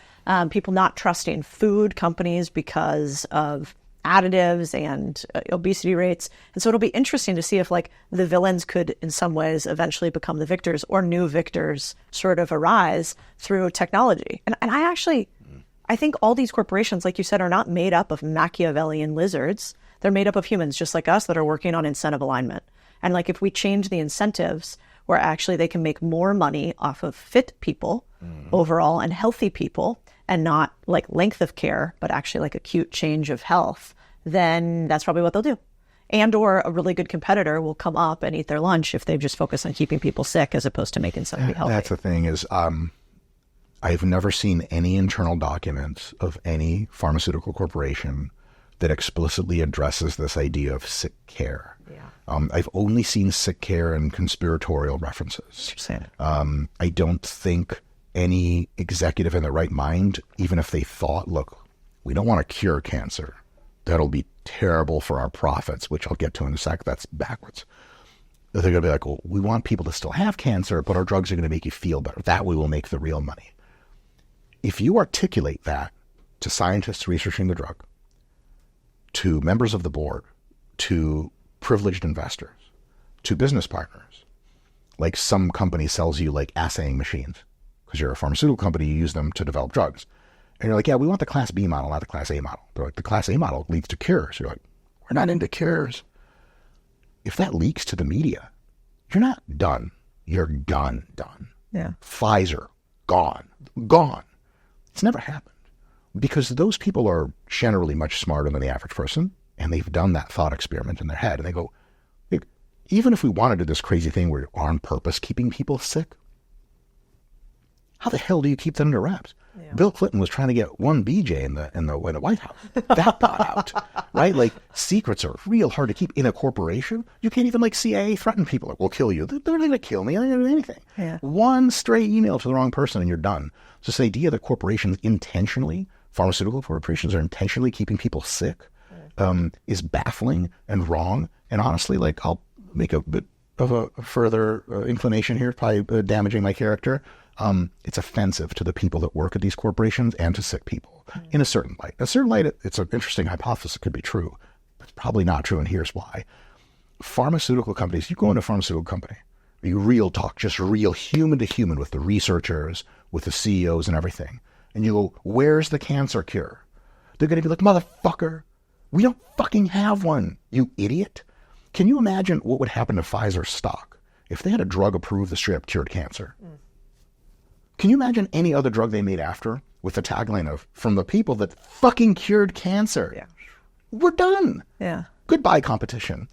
People not trusting food companies because of additives and obesity rates. And so it'll be interesting to see if like the villains could in some ways eventually become the victors, or new victors sort of arise through technology. And I think all these corporations, like you said, are not made up of Machiavellian lizards. They're made up of humans just like us that are working on incentive alignment. And like if we change the incentives where actually they can make more money off of fit people overall and healthy people, and not like length of care, but actually like acute change of health, then that's probably what they'll do. And or a really good competitor will come up and eat their lunch if they just focus on keeping people sick as opposed to making somebody healthy. That's the thing is, I've never seen any internal documents of any pharmaceutical corporation that explicitly addresses this idea of sick care. Yeah. I've only seen sick care in conspiratorial references. I don't think any executive in their right mind, even if they thought, look, we don't want to cure cancer. That'll be terrible for our profits, which I'll get to in a sec. That's backwards. They're going to be like, well, we want people to still have cancer, but our drugs are going to make you feel better. That way we'll make the real money. If you articulate that to scientists researching the drug, to members of the board, to privileged investors, to business partners, like some company sells you like assaying machines, because you're a pharmaceutical company, you use them to develop drugs. And you're like, yeah, we want the Class B model, not the Class A model. They're like, the Class A model leads to cures. You're like, we're not into cures. If that leaks to the media, you're not done. You're done. Yeah. Pfizer, gone. It's never happened. Because those people are generally much smarter than the average person, and they've done that thought experiment in their head. And they go, even if we want to do this crazy thing where you're on purpose keeping people sick, how the hell do you keep that under wraps? Yeah. Bill Clinton was trying to get one BJ in the White House. That got out, right? Like secrets are real hard to keep in a corporation. You can't even like CIA threaten people. Like, we'll kill you. They're going to kill me. I didn't do anything. Yeah. One stray email to the wrong person and you're done. So this idea that corporations intentionally, pharmaceutical corporations are intentionally keeping people sick is baffling and wrong. And honestly, like I'll make a bit of a further inclination here, probably damaging my character. It's offensive to the people that work at these corporations and to sick people in a certain light. A certain light, it's an interesting hypothesis. It could be true, but it's probably not true. And here's why. Pharmaceutical companies, you go into a pharmaceutical company, you real talk, just real human to human with the researchers, with the CEOs and everything. And you go, where's the cancer cure? They're going to be like, motherfucker, we don't fucking have one, you idiot. Can you imagine what would happen to Pfizer's stock if they had a drug approved that straight up cured cancer? Can you imagine any other drug they made after with the tagline of, from the people that fucking cured cancer? Yeah. We're done. Yeah. Goodbye, competition.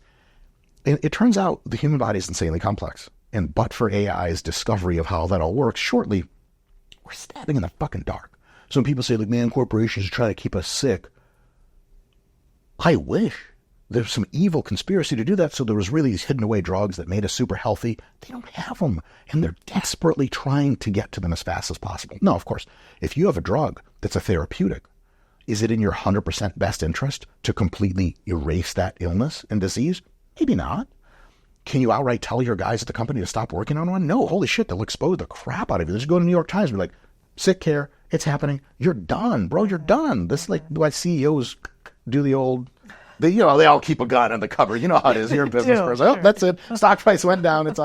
And it turns out the human body is insanely complex. And but for AI's discovery of how that all works, shortly, we're stabbing in the fucking dark. So when people say, like, man, corporations are trying to keep us sick, I wish. There's some evil conspiracy to do that, so there was really these hidden away drugs that made us super healthy. They don't have them, and they're desperately trying to get to them as fast as possible. No, of course, if you have a drug that's a therapeutic, is it in your 100% best interest to completely erase that illness and disease? Maybe not. Can you outright tell your guys at the company to stop working on one? No, holy shit, they'll expose the crap out of you. Just go to the New York Times and be like, sick care, it's happening. You're done, bro, you're done. This is like why CEOs do the old... they all keep a gun on the cover. You know how it is. You're a business person. Oh, that's it. Stock price went down. It's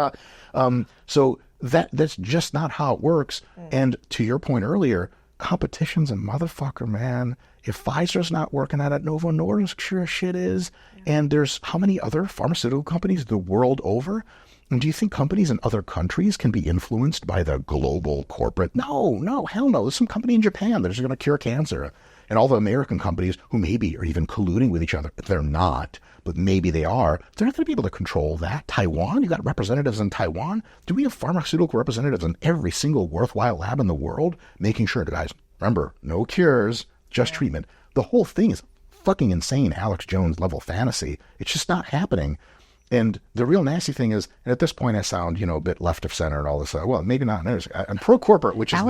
so that's just not how it works. And to your point earlier, competition's a motherfucker, man. If Pfizer's not working at it, Novo Nordisk sure as shit is. And there's how many other pharmaceutical companies the world over? And do you think companies in other countries can be influenced by the global corporate? No, hell no. There's some company in Japan that's going to cure cancer. And all the American companies who maybe are even colluding with each other, they're not, but maybe they are, they're not going to be able to control that. Taiwan, you got representatives in Taiwan. Do we have pharmaceutical representatives in every single worthwhile lab in the world? Making sure, guys, remember, no cures, just treatment. The whole thing is fucking insane, Alex Jones level fantasy. It's just not happening. And the real nasty thing is, and at this point I sound, a bit left of center and all this. Well, maybe not. I'm pro-corporate, which is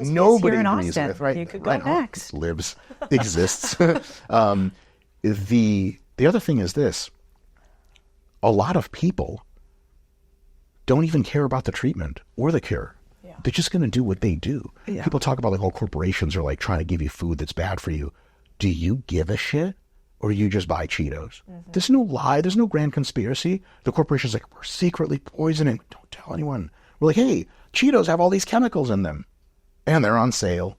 nobody agrees with, right? You could go next. Lives, exists. The other thing is this. A lot of people don't even care about the treatment or the cure. Yeah. They're just going to do what they do. Yeah. People talk about like all corporations are like trying to give you food that's bad for you. Do you give a shit? or you just buy Cheetos. There's no lie. There's no grand conspiracy. The corporation's like, we're secretly poisoning. Don't tell anyone. We're like, hey, Cheetos have all these chemicals in them, and they're on sale.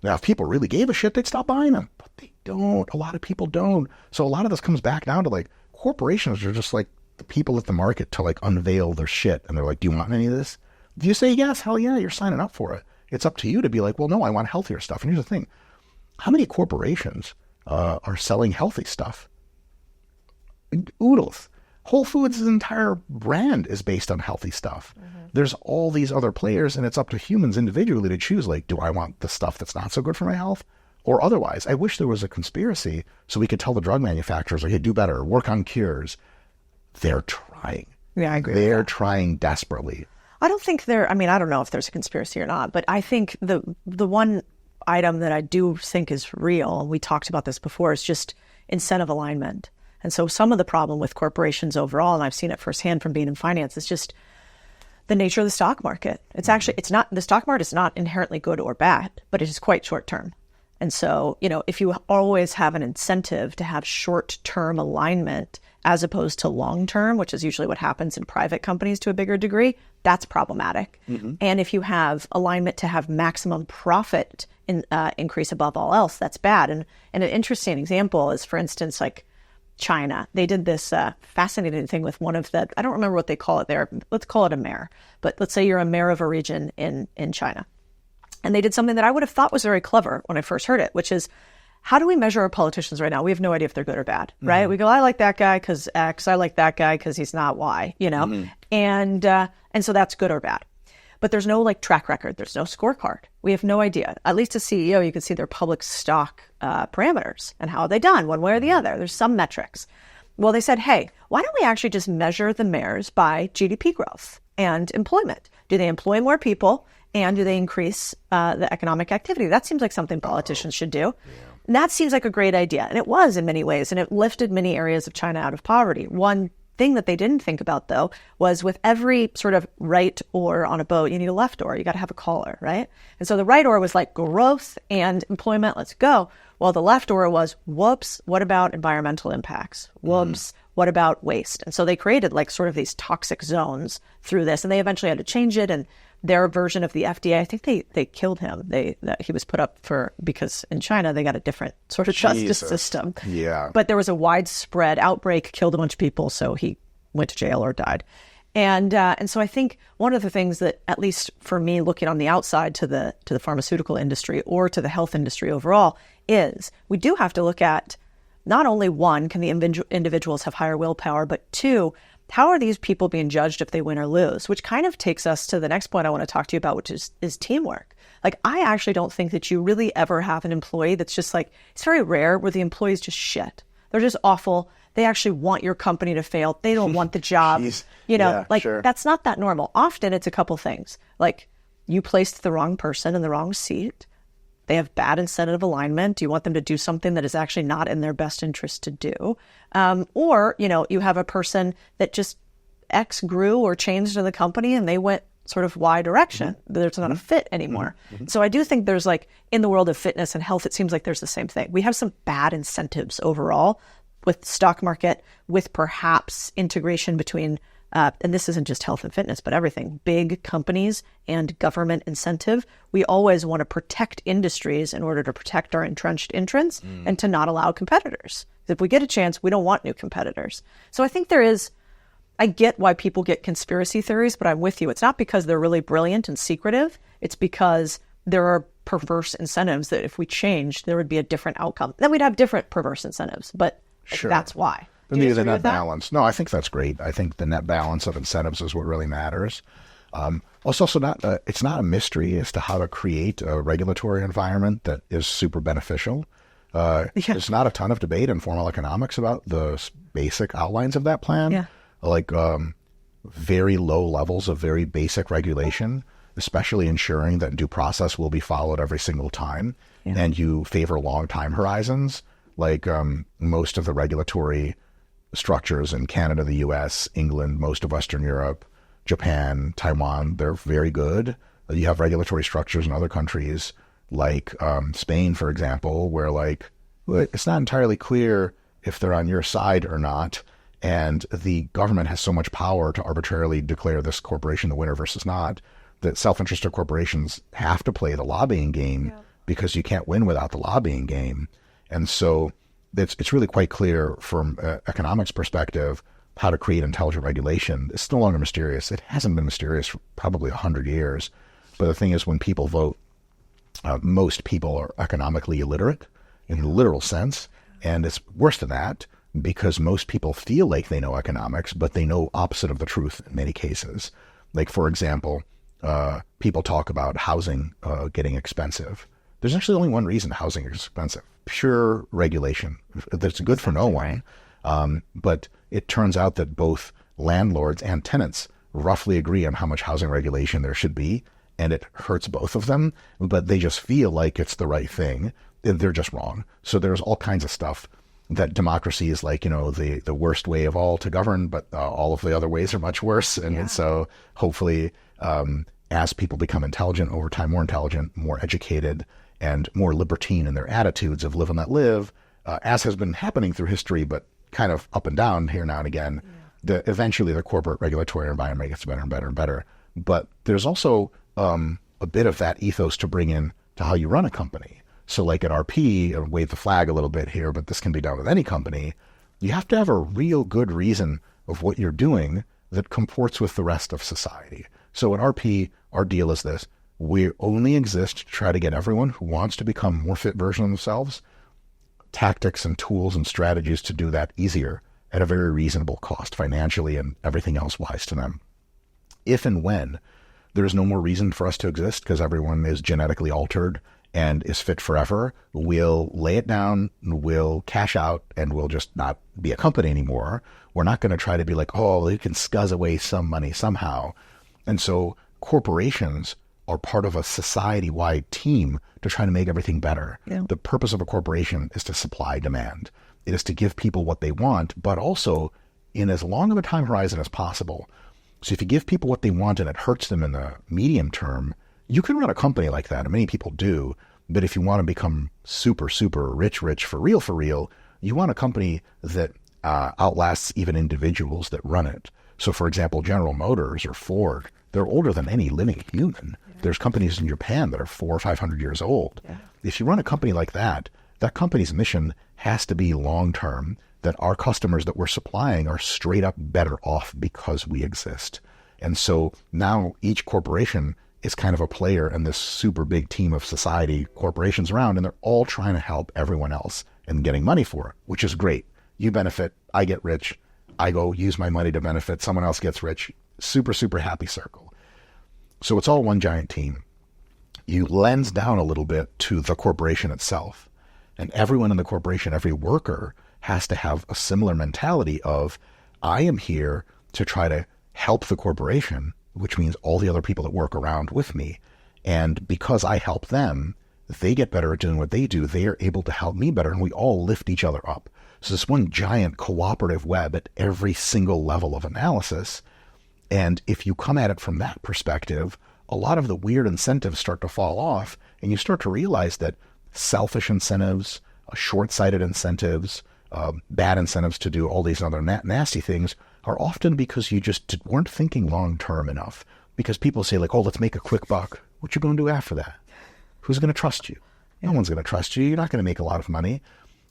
Now, if people really gave a shit, they'd stop buying them. But they don't. A lot of people don't. So a lot of this comes back down to like, corporations are just like the people at the market to like unveil their shit. And they're like, do you want any of this? If you say yes, hell yeah, you're signing up for it. It's up to you to be like, well, no, I want healthier stuff. And here's the thing. How many corporations are selling healthy stuff? Oodles. Whole Foods' entire brand is based on healthy stuff. There's all these other players, and it's up to humans individually to choose, like, do I want the stuff that's not so good for my health? Or otherwise, I wish there was a conspiracy so we could tell the drug manufacturers, like, hey, do better, work on cures. They're trying. Yeah, I agree. They're trying desperately. I don't think I don't know if there's a conspiracy or not, but I think the one item that I do think is real, and we talked about this before, is just incentive alignment. And so some of the problem with corporations overall, and I've seen it firsthand from being in finance, is just the nature of the stock market. The stock market is not inherently good or bad, but it is quite short term. And so, if you always have an incentive to have short-term alignment as opposed to long-term, which is usually what happens in private companies to a bigger degree, that's problematic. And if you have alignment to have maximum profit increase above all else, that's bad. And an interesting example is, for instance, like China. They did this fascinating thing with one of the, I don't remember what they call it there. Let's call it a mayor. But let's say you're a mayor of a region in China. And they did something that I would have thought was very clever when I first heard it, which is, how do we measure our politicians right now? We have no idea if they're good or bad, right? We go, I like that guy because X, I like that guy because he's not Y, And so that's good or bad. But there's no like track record. There's no scorecard. We have no idea. At least as CEO, you can see their public stock parameters and how have they done one way or the other. There's some metrics. Well, they said, hey, why don't we actually just measure the mayors by GDP growth and employment? Do they employ more people? And do they increase the economic activity? That seems like something politicians should do. And that seems like a great idea. And it was in many ways. And it lifted many areas of China out of poverty. One thing that they didn't think about, though, was with every sort of right oar on a boat, you need a left oar. You got to have a collar, right? And so the right oar was like growth and employment, let's go. Well, the left oar was, whoops, what about environmental impacts? Whoops, what about waste? And so they created like sort of these toxic zones through this. And they eventually had to change it. And their version of the FDA, I think they killed him. He was put up because in China they got a different sort of justice system. Yeah. But there was a widespread outbreak, killed a bunch of people, so he went to jail or died. And so I think one of the things that, at least for me, looking on the outside to the pharmaceutical industry or to the health industry overall, is we do have to look at not only one, can the individuals have higher willpower, but two, how are these people being judged if they win or lose? Which kind of takes us to the next point I want to talk to you about, which is teamwork. Like, I actually don't think that you really ever have an employee that's just like, it's very rare where the employee's just shit. They're just awful. They actually want your company to fail. They don't want the job. Sure. That's not that normal. Often it's a couple things. Like, you placed the wrong person in the wrong seat. They have bad incentive alignment. You want them to do something that is actually not in their best interest to do. Or, you have a person that just X grew or changed in the company and they went sort of Y direction. There's not a fit anymore. So I do think there's like, in the world of fitness and health, it seems like there's the same thing. We have some bad incentives overall with stock market, with perhaps integration between, and this isn't just health and fitness, but everything, big companies and government incentive. We always want to protect industries in order to protect our entrenched entrants and to not allow competitors. If we get a chance, we don't want new competitors. So I think I get why people get conspiracy theories, but I'm with you. It's not because they're really brilliant and secretive. It's because there are perverse incentives that if we changed, there would be a different outcome. Then we'd have different perverse incentives, but Sure. that's why. The net balance. No, I think that's great. I think the net balance of incentives is what really matters. It's also not a mystery as to how to create a regulatory environment that is super beneficial. There's not a ton of debate in formal economics about the basic outlines of that plan. Yeah. Like very low levels of very basic regulation, especially ensuring that due process will be followed every single time, and you favor long time horizons. Like most of the regulatory structures in Canada, the US, England, most of Western Europe, Japan, Taiwan, they're very good. You have regulatory structures in other countries like Spain, for example, where like it's not entirely clear if they're on your side or not. And the government has so much power to arbitrarily declare this corporation the winner versus not, that self-interested corporations have to play the lobbying game because you can't win without the lobbying game. And so it's really quite clear from economics perspective how to create intelligent regulation. It's no longer mysterious. It hasn't been mysterious for probably 100 years. But the thing is, when people vote, most people are economically illiterate in the literal sense. And it's worse than that, because most people feel like they know economics, but they know opposite of the truth in many cases. Like, for example, people talk about housing getting expensive. There's actually only one reason housing is expensive: pure regulation. That's good for no one. But it turns out that both landlords and tenants roughly agree on how much housing regulation there should be, and it hurts both of them, but they just feel like it's the right thing. They're just wrong. So there's all kinds of stuff that democracy is like, the worst way of all to govern, but all of the other ways are much worse. And so hopefully, as people become intelligent over time, more intelligent, more educated, and more libertine in their attitudes of live and let live, as has been happening through history, but kind of up and down here now and again, eventually the corporate regulatory environment gets better and better and better. But there's also a bit of that ethos to bring in to how you run a company. So like at RP, I'll wave the flag a little bit here, but this can be done with any company. You have to have a real good reason of what you're doing that comports with the rest of society. So at RP, our deal is this: we only exist to try to get everyone who wants to become a more fit version of themselves tactics and tools and strategies to do that easier at a very reasonable cost financially and everything else wise to them. If and when there is no more reason for us to exist because everyone is genetically altered and is fit forever, we'll lay it down, we'll cash out, and we'll just not be a company anymore. We're not going to try to be like, oh, you can scuzz away some money somehow. And so corporations are part of a society-wide team to try to make everything better. Yeah. The purpose of a corporation is to supply demand. It is to give people what they want, but also in as long of a time horizon as possible. So if you give people what they want and it hurts them in the medium term, you can run a company like that, and many people do. But if you want to become super, super rich for real, you want a company that outlasts even individuals that run it. So for example, General Motors or Ford, they're older than any living human. Yeah. There's companies in Japan that are 400 or 500 years old. Yeah. If you run a company like that, that company's mission has to be long-term, that our customers that we're supplying are straight up better off because we exist. And so now each corporation is kind of a player in this super big team of society corporations around, and they're all trying to help everyone else and getting money for it, which is great. You benefit, I get rich, I go use my money to benefit, someone else gets rich. Super, super happy circle. So it's all one giant team. You lens down a little bit to the corporation itself, and everyone in the corporation, every worker, has to have a similar mentality of, I am here to try to help the corporation, which means all the other people that work around with me. And because I help them, they get better at doing what they do. They are able to help me better, and we all lift each other up. So it's one giant cooperative web at every single level of analysis. And if you come at it from that perspective, a lot of the weird incentives start to fall off, and you start to realize that selfish incentives, short-sighted incentives, bad incentives to do all these other nasty things are often because you just weren't thinking long-term enough. Because people say like, oh, let's make a quick buck. What you going to do after that? Who's going to trust you? No one's going to trust you. You're not going to make a lot of money.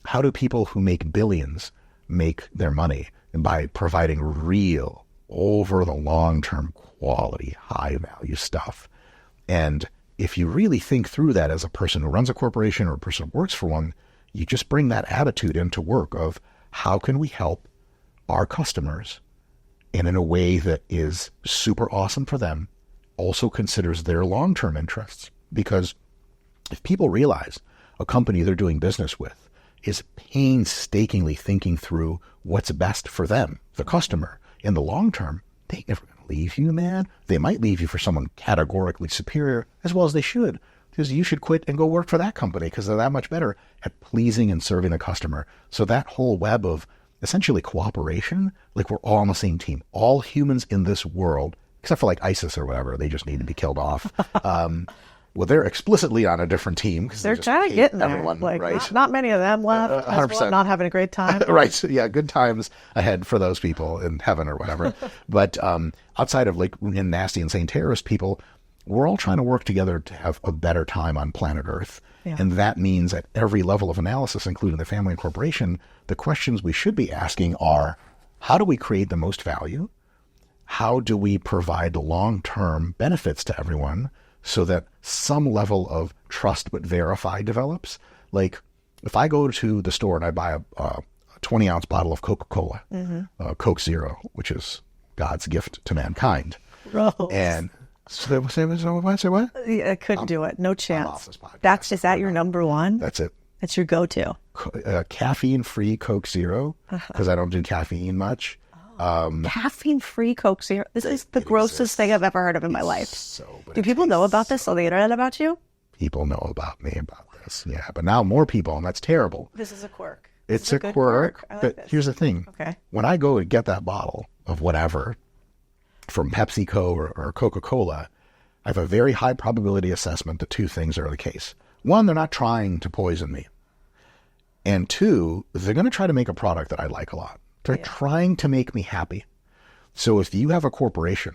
How do people who make billions make their money? And by providing real, over the long-term quality, high-value stuff. And if you really think through that as a person who runs a corporation or a person who works for one, you just bring that attitude into work of how can we help our customers and in a way that is super awesome for them, also considers their long-term interests. Because if people realize a company they're doing business with is painstakingly thinking through what's best for them, the customer, in the long term, they ain't never going to leave you, man. They might leave you for someone categorically superior, as well as they should, because you should quit and go work for that company because they're that much better at pleasing and serving the customer. So that whole web of essentially cooperation, like we're all on the same team. All humans in this world, except for like ISIS or whatever, they just need to be killed off. Well, they're explicitly on a different team because They're trying to get in there. Everyone, like, right? not many of them left. 100%. Not having a great time. Right. So, yeah, good times ahead for those people in heaven or whatever. But outside of like nasty, insane terrorist people, we're all trying to work together to have a better time on planet Earth. Yeah. And that means at every level of analysis, including the family and corporation, the questions we should be asking are, how do we create the most value? How do we provide long-term benefits to everyone so that some level of trust but verify develops? Like, if I go to the store and I buy a 20-ounce bottle of Coca-Cola, Coke Zero, which is God's gift to mankind. Gross. And say what? I couldn't do it. No chance. I'm off this podcast. Is that your number one? That's it. That's your go-to. Caffeine-free Coke Zero, because I don't do caffeine much. Caffeine-free Coke Zero. This is the grossest thing I've ever heard of in my life. Do people know about this on the internet about you? People know about me about this, yeah. But now more people, and that's terrible. This is a quirk. It's a quirk, but here's the thing. Okay. When I go and get that bottle of whatever from PepsiCo or Coca-Cola, I have a very high probability assessment that two things are the case. One, they're not trying to poison me. And two, they're going to try to make a product that I like a lot. They're trying to make me happy. So if you have a corporation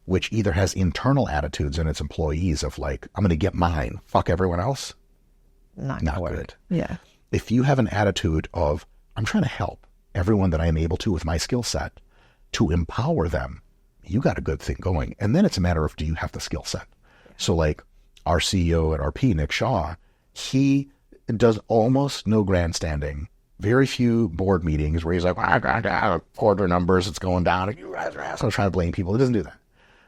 which either has internal attitudes in its employees of like, I'm going to get mine, fuck everyone else, not good. Yeah. If you have an attitude of, I'm trying to help everyone that I am able to with my skill set to empower them, you got a good thing going. And then it's a matter of, do you have the skill set? Yeah. So like our CEO at RP, Nick Shaw, he does almost no grandstanding, very few board meetings where he's like, quarter numbers, it's going down. You guys are assholes, trying to blame people. He doesn't do that.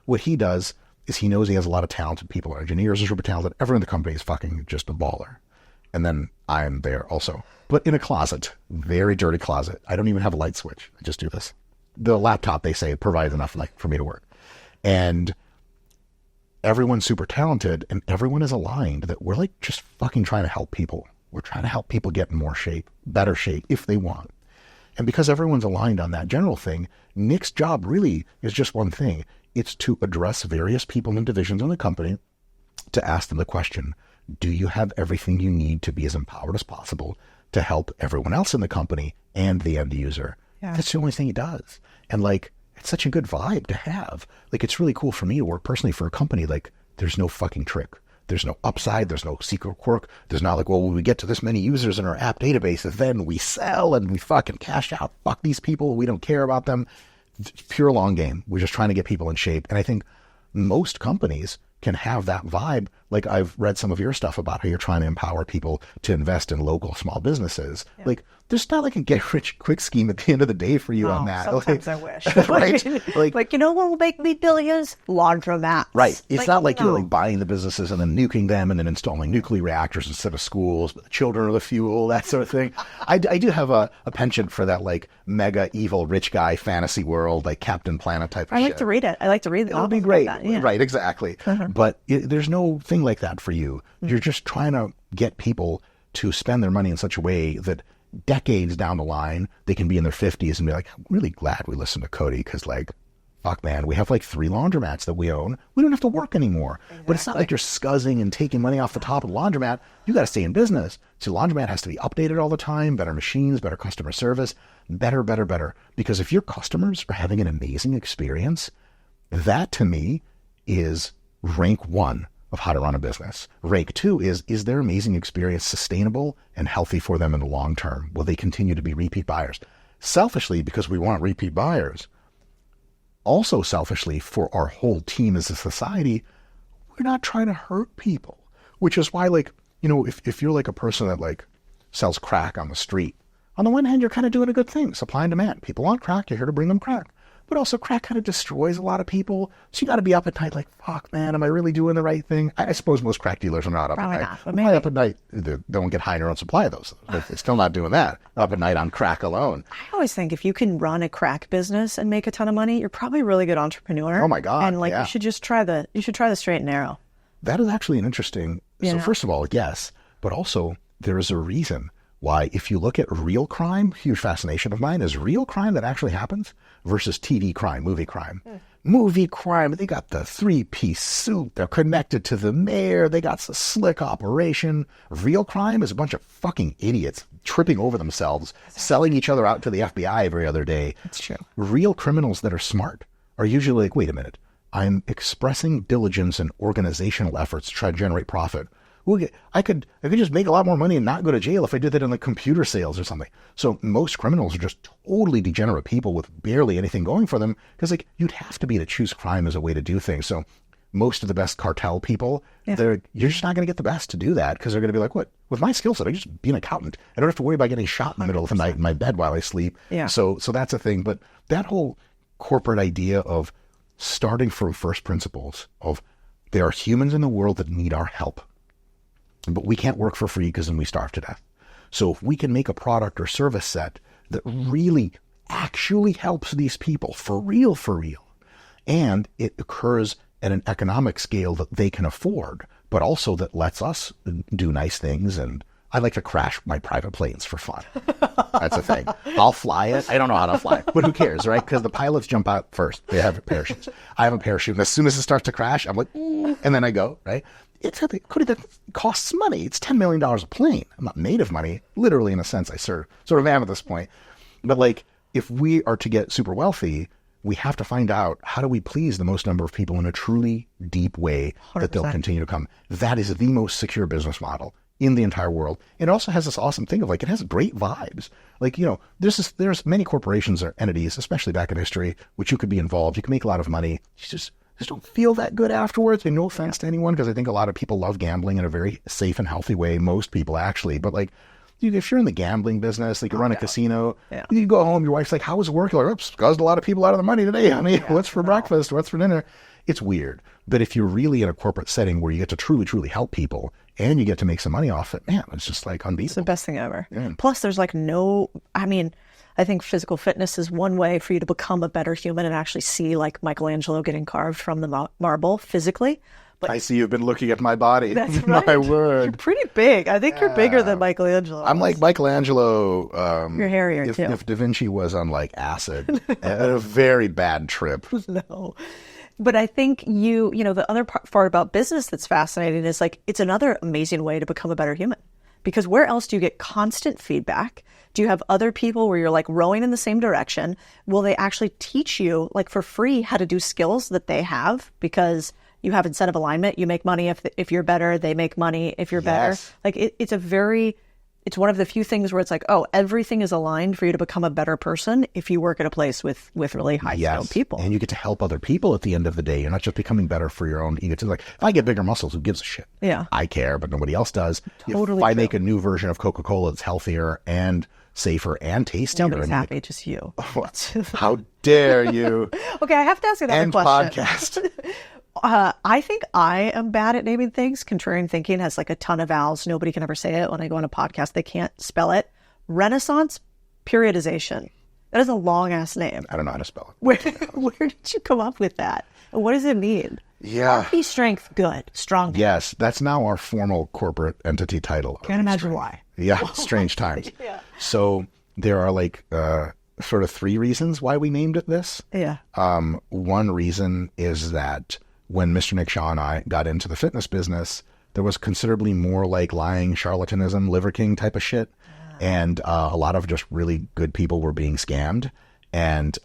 What he does is he knows he has a lot of talented people. Engineers are super talented. Everyone in the company is fucking just a baller. And then I'm there also. But in a closet, very dirty closet. I don't even have a light switch. I just do this. The laptop, they say, provides enough light for me to work. And everyone's super talented and everyone is aligned that we're like just fucking trying to help people. We're trying to help people get in more shape, better shape if they want. And because everyone's aligned on that general thing, Nick's job really is just one thing. It's to address various people and divisions in the company to ask them the question, do you have everything you need to be as empowered as possible to help everyone else in the company and the end user? Yeah. That's the only thing he does. And like, it's such a good vibe to have. Like, it's really cool for me to work personally for a company. Like, there's no fucking trick. There's no upside. There's no secret quirk. There's not like, well, when we get to this many users in our app database, then we sell and we fucking cash out. Fuck these people. We don't care about them. It's pure long game. We're just trying to get people in shape. And I think most companies can have that vibe. Like, I've read some of your stuff about how you're trying to empower people to invest in local small businesses. Yeah. Like, there's not like a get rich quick scheme at the end of the day for you on that. Sometimes like, I wish. Right? Like, you know what will make me billions? Laundromats. Right. It's not like you're like buying the businesses and then nuking them and then installing nuclear reactors instead of schools, but the children are the fuel, that sort of thing. I do have a penchant for that like mega evil rich guy fantasy world, like Captain Planet type of shit. I like to read it. I like to read it. It'll be great. Yeah. Right, exactly. But there's no thing like that for you. You're just trying to get people to spend their money in such a way that decades down the line, they can be in their 50s and be like, I'm really glad we listened to Codie because, like, fuck, man, we have like 3 laundromats that we own. We don't have to work anymore. Exactly. But it's not like you're scuzzing and taking money off the top of the laundromat. You got to stay in business. So the laundromat has to be updated all the time, better machines, better customer service, better. Because if your customers are having an amazing experience, that to me is rank 1 of how to run a business. Rank 2 is their amazing experience sustainable and healthy for them in the long term? Will they continue to be repeat buyers? Selfishly, because we want repeat buyers. Also selfishly, for our whole team as a society, we're not trying to hurt people. Which is why, like, you know, if you're like a person that like sells crack on the street, on the one hand, you're kind of doing a good thing, supply and demand. People want crack, you're here to bring them crack. But also crack kind of destroys a lot of people. So you got to be up at night like, fuck, man, am I really doing the right thing? I suppose most crack dealers are not up Probably at night. Not, but maybe. Up at night, they don't get high in their own supply of those. They're still not doing that. Up at night on crack alone. I always think if you can run a crack business and make a ton of money, you're probably a really good entrepreneur. Oh my God. And like, you should just try the straight and narrow. That is actually an interesting. So first of all, yes, but also there is a reason why, if you look at real crime, huge fascination of mine is real crime that actually happens versus TV crime, movie crime. Movie crime, they got the 3-piece suit, they're connected to the mayor, they got the slick operation. Real crime is a bunch of fucking idiots tripping over themselves, selling each other out to the FBI every other day. That's true. Real criminals that are smart are usually like, wait a minute, I'm expressing diligence and organizational efforts to try to generate profit. I could just make a lot more money and not go to jail if I did that in like computer sales or something. So most criminals are just totally degenerate people with barely anything going for them, because like you'd have to be to choose crime as a way to do things. So most of the best cartel people, you're just not going to get the best to do that, because they're going to be like, what? With my skill set, I just be an accountant. I don't have to worry about getting shot in the middle of the night in my bed while I sleep. Yeah. So that's a thing. But that whole corporate idea of starting from first principles of there are humans in the world that need our help, but we can't work for free because then we starve to death. So if we can make a product or service set that really actually helps these people for real, and it occurs at an economic scale that they can afford, but also that lets us do nice things. And I like to crash my private planes for fun. That's a thing. I'll fly it. I don't know how to fly, but who cares, right? Because the pilots jump out first. They have parachutes. I have a parachute. And as soon as it starts to crash, I'm like, and then I go, right? It's Codie, that costs money. It's $10 million a plane. I'm not made of money, literally, in a sense. I sort of am at this point. But like, if we are to get super wealthy, we have to find out, how do we please the most number of people in a truly deep way 100%. That they'll continue to come. That is the most secure business model in the entire world. It also has this awesome thing of like, it has great vibes. Like, you know, there's many corporations or entities, especially back in history, which you could be involved. You can make a lot of money. You just don't feel that good afterwards. And no offense to anyone, because I think a lot of people love gambling in a very safe and healthy way. Most people actually, but like, if you're in the gambling business, like you run a casino, you go home, your wife's like, how was work? You're like, oops, caused a lot of people out of the money today, honey. What's for breakfast? What's for dinner? It's weird. But if you're really in a corporate setting where you get to truly help people and you get to make some money off it, man, it's just like unbeatable. It's the best thing ever. Yeah. Plus there's like I think physical fitness is one way for you to become a better human and actually see like Michelangelo getting carved from the marble physically. But I see you've been looking at my body. That's right. My word. You're pretty big. I think you're bigger than Michelangelo. I'm like Michelangelo. You're hairier too. If Da Vinci was on like acid, a very bad trip. No. But I think the other part about business that's fascinating is like, it's another amazing way to become a better human. Because where else do you get constant feedback? Do you have other people where you're like rowing in the same direction? Will they actually teach you like for free how to do skills that they have? Because you have incentive alignment. You make money if you're better. They make money if you're better. Like it's one of the few things where it's like, oh, everything is aligned for you to become a better person if you work at a place with really high skilled people. And you get to help other people at the end of the day. You're not just becoming better for your own ego. It's like, if I get bigger muscles, who gives a shit? Yeah. I care, but nobody else does. Totally if I true. make a new version of Coca-Cola that's healthier and safer and tastier. Nobody's happy, just you. How dare you? Okay, I have to ask another End question. podcast. I think I am bad at naming things. Contrarian thinking has like a ton of vowels. Nobody can ever say it. When I go on a podcast, they can't spell it. Renaissance Periodization. That is a long ass name. I don't know how to spell it. Where did you come up with that? And what does it mean? Yeah. RP strength, good. Strong. Yes, that's now our formal corporate entity title. Can't imagine why. Yeah, strange times. Yeah. So there are like sort of three reasons why we named it this. Yeah. One reason is that when Mr. Nick Shaw and I got into the fitness business, there was considerably more like lying, charlatanism, Liver King type of shit. And a lot of just really good people were being scammed, and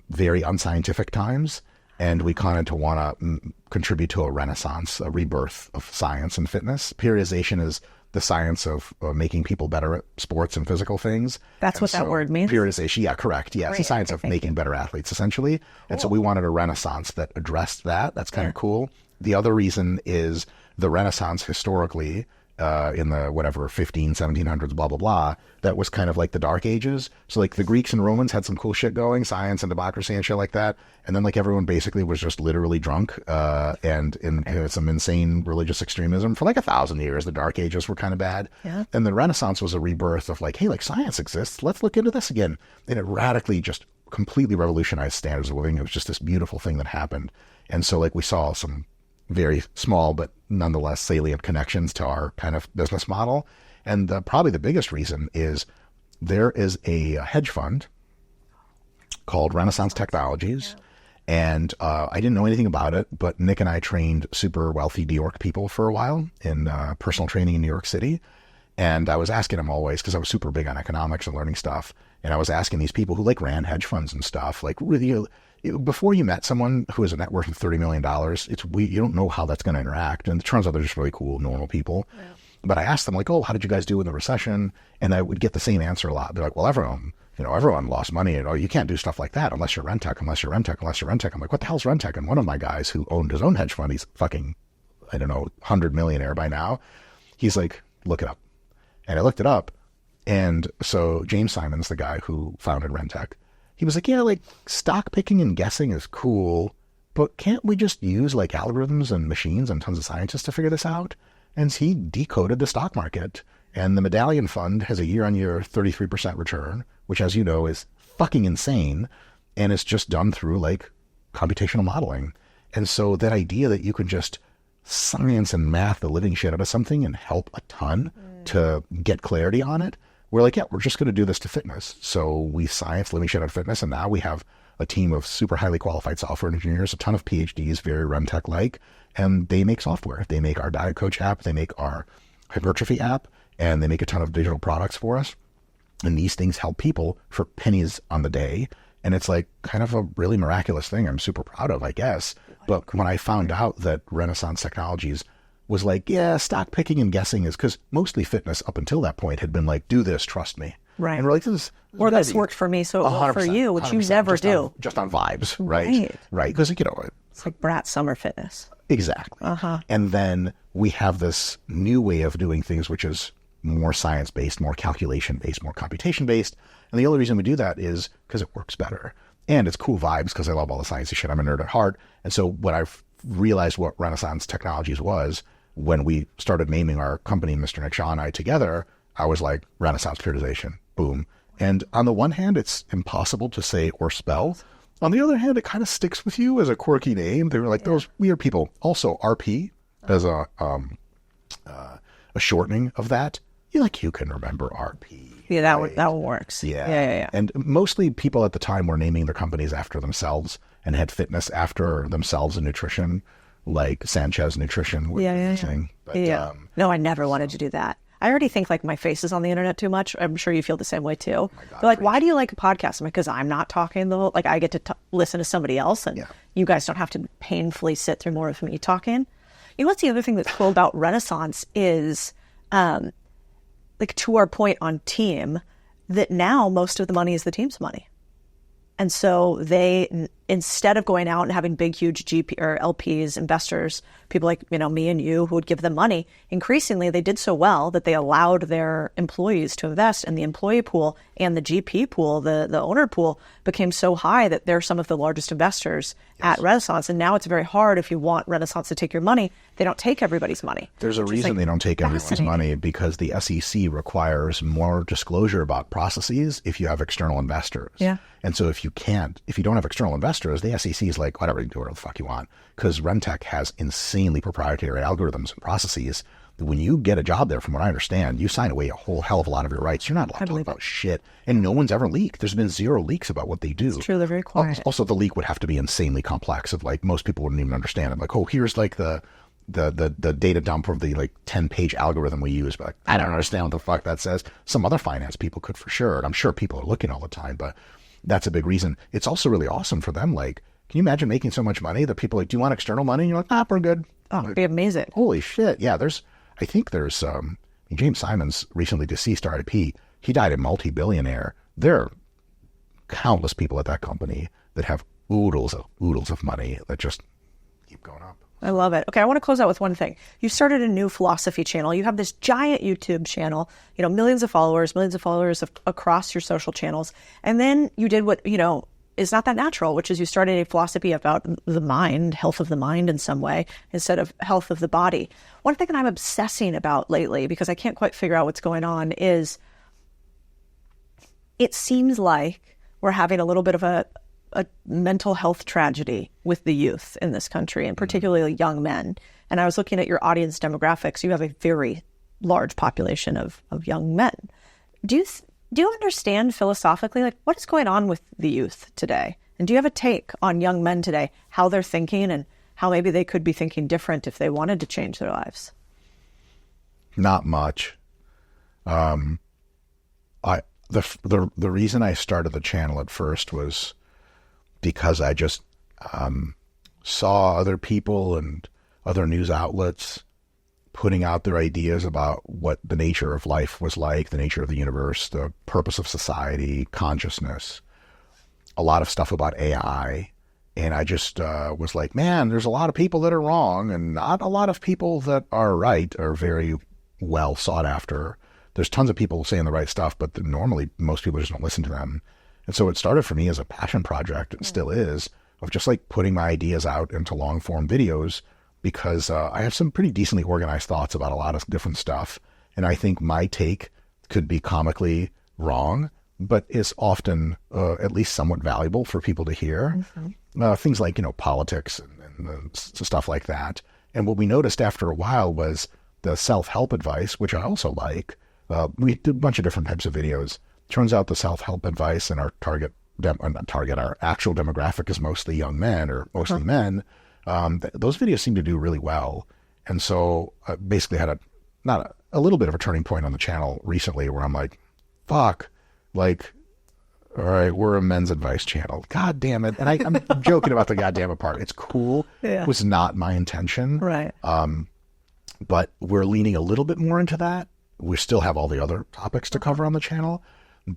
very unscientific times. And we kind of want to contribute to a renaissance, a rebirth of science and fitness. Periodization is the science of making people better at sports and physical things. That's what that word means? Periodization, yeah, correct. Yeah, it's the science of making better athletes, essentially. Cool. And so we wanted a renaissance that addressed that. That's kind of cool. The other reason is the Renaissance historically, in the 1700s, blah, blah, blah, that was kind of like the Dark Ages. So like the Greeks and Romans had some cool shit going, science and democracy and shit like that. And then like everyone basically was just literally drunk and in some insane religious extremism. For like 1,000 years, the Dark Ages were kind of bad. Yeah. And the Renaissance was a rebirth of like, hey, like science exists. Let's look into this again. And it radically just completely revolutionized standards of living. It was just this beautiful thing that happened. And so like we saw some very small but nonetheless salient connections to our kind of business model. And probably the biggest reason is there is a hedge fund called Renaissance Technologies. And I didn't know anything about it, but Nick and I trained super wealthy New York people for a while in personal training in New York City. And I was asking them always, because I was super big on economics and learning stuff. And I was asking these people who like ran hedge funds and stuff, like really, before you met someone who has a net worth of $30 million, you don't know how that's going to interact. And it turns out they're just really cool, normal people. Yeah. But I asked them like, oh, how did you guys do in the recession? And I would get the same answer a lot. They're like, well, everyone lost money. And, you can't do stuff like that unless you're Rentec. I'm like, what the hell's Rentec? And one of my guys who owned his own hedge fund, he's fucking, 100 millionaire by now. He's like, look it up. And I looked it up. And so James Simon's the guy who founded Rentec. He was like, yeah, like stock picking and guessing is cool, but can't we just use like algorithms and machines and tons of scientists to figure this out? And he decoded the stock market. And the Medallion Fund has a year-on-year 33% return, which, as you know, is fucking insane. And it's just done through like computational modeling. And so that idea that you can just science and math the living shit out of something and help a ton to get clarity on it, we're like, yeah, we're just going to do this to fitness. So we science living shit out of fitness. And now we have a team of super highly qualified software engineers, a ton of PhDs, very Remtech-like, and they make software. They make our Diet Coach app. They make our hypertrophy app. And they make a ton of digital products for us. And these things help people for pennies on the day. And it's like kind of a really miraculous thing I'm super proud of, I guess. But when I found out that Renaissance Technologies was like, yeah, stock picking and guessing is, because mostly fitness up until that point had been like, do this, trust me. Right. And we're like, this this worked for me, so it will for you, which you never do. Just on vibes, right? Right. Because, it's like Brat Summer Fitness. Exactly. And then we have this new way of doing things, which is more science-based, more calculation-based, more computation-based. And the only reason we do that is because it works better. And it's cool vibes because I love all the sciencey shit. I'm a nerd at heart. And so when I've realized what Renaissance Technologies was, when we started naming our company, Mr. Nick Shaw and I together, I was like, Renaissance Periodization, boom. And on the one hand, it's impossible to say or spell. On the other hand, it kind of sticks with you as a quirky name. They were like, those weird people. Also, RP as a shortening of that. You can remember RP. Yeah, that one works. Yeah. And mostly people at the time were naming their companies after themselves and had fitness after themselves and nutrition, like Sanchez Nutrition. But, no, I never wanted to do that. I already think like my face is on the internet too much. I'm sure you feel the same way too. Oh my God, they're like, why do you like a podcast? I'm like, because I'm not talking the whole, like I get to listen to somebody else and you guys don't have to painfully sit through more of me talking. You know what's the other thing that's cool about Renaissance is, like to our point on team, that now most of the money is the team's money. And so they, instead of going out and having big, huge GP or LPs, investors, people like, me and you who would give them money, increasingly they did so well that they allowed their employees to invest, and the employee pool and the GP pool, the owner pool, became so high that they're some of the largest investors at Renaissance. And now it's very hard if you want Renaissance to take your money. They don't take everybody's money. There's a reason they don't take everyone's money, because the SEC requires more disclosure about processes if you have external investors. Yeah. And so if you don't have external investors, the SEC is like, whatever, you do whatever the fuck you want. Because Rentec has insanely proprietary algorithms and processes. When you get a job there, from what I understand, you sign away a whole hell of a lot of your rights. You're not allowed to talk about shit. And no one's ever leaked. There's been 0 leaks about what they do. It's true. They're very quiet. Also, the leak would have to be insanely complex, of like most people wouldn't even understand it. Like, oh, here's like the data dump of the like 10-page algorithm we use, but like, I don't understand what the fuck that says. Some other finance people could for sure. And I'm sure people are looking all the time, but that's a big reason. It's also really awesome for them. Like, can you imagine making so much money that people are like, do you want external money? And you're like, we're good. Oh, it'd be amazing. Holy shit. Yeah. I think there's James Simon's recently deceased RIP. He died a multi-billionaire. There are countless people at that company that have oodles of money that just keep going up. I love it. Okay, I want to close out with one thing. You started a new philosophy channel. You have this giant YouTube channel, millions of followers across your social channels. And then you did what, is not that natural, which is you started a philosophy about the mind, health of the mind in some way, instead of health of the body. One thing that I'm obsessing about lately, because I can't quite figure out what's going on, is it seems like we're having a little bit of a mental health tragedy with the youth in this country, and particularly young men. And I was looking at your audience demographics. You have a very large population of young men. Do you understand philosophically, like, what is going on with the youth today? And do you have a take on young men today, how they're thinking and how maybe they could be thinking different if they wanted to change their lives? Not much. The reason I started the channel at first was because I just saw other people and other news outlets putting out their ideas about what the nature of life was like, the nature of the universe, the purpose of society, consciousness, a lot of stuff about AI. And I just was like, man, there's a lot of people that are wrong and not a lot of people that are right are very well sought after. There's tons of people saying the right stuff, but normally most people just don't listen to them. And so it started for me as a passion project, and still is, of just like putting my ideas out into long form videos, because I have some pretty decently organized thoughts about a lot of different stuff. And I think my take could be comically wrong, but is often at least somewhat valuable for people to hear. Things like, politics and stuff like that. And what we noticed after a while was the self-help advice, which I also like. We did a bunch of different types of videos. Turns out the self-help advice and our our actual demographic is mostly young men or mostly men. Those videos seem to do really well. And so I basically had a little bit of a turning point on the channel recently where I'm like, fuck, like, all right, we're a men's advice channel. God damn it. And I'm joking about the goddamn part. It's cool. Yeah. It was not my intention. Right. But we're leaning a little bit more into that. We still have all the other topics to cover on the channel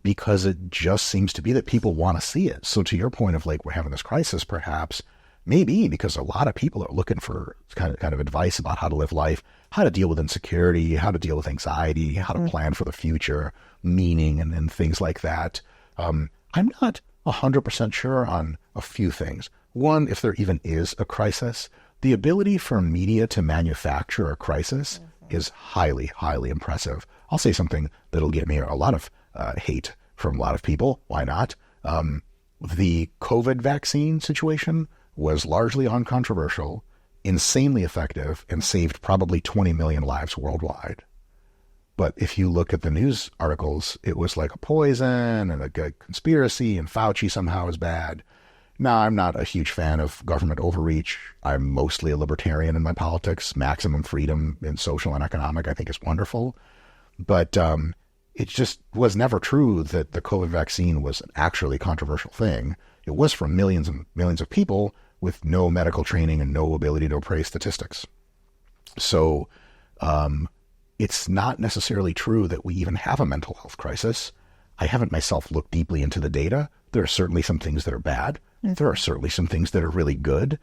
because it just seems to be that people want to see it. So to your point of like, we're having this crisis, perhaps, maybe because a lot of people are looking for kind of advice about how to live life, how to deal with insecurity, how to deal with anxiety, how to plan for the future, meaning, and things like that. I'm not 100% sure on a few things. One, if there even is a crisis, the ability for media to manufacture a crisis is highly, highly impressive. I'll say something that'll get me a lot of hate from a lot of people. Why not? The COVID vaccine situation was largely uncontroversial, insanely effective, and saved probably 20 million lives worldwide. But if you look at the news articles, it was like a poison and a conspiracy, and Fauci somehow is bad. Now, I'm not a huge fan of government overreach. I'm mostly a libertarian in my politics. Maximum freedom in social and economic, I think, is wonderful. But it just was never true that the COVID vaccine was an actually controversial thing. It was for millions and millions of people with no medical training and no ability to appraise statistics. So it's not necessarily true that we even have a mental health crisis. I haven't myself looked deeply into the data. There are certainly some things that are bad. There are certainly some things that are really good.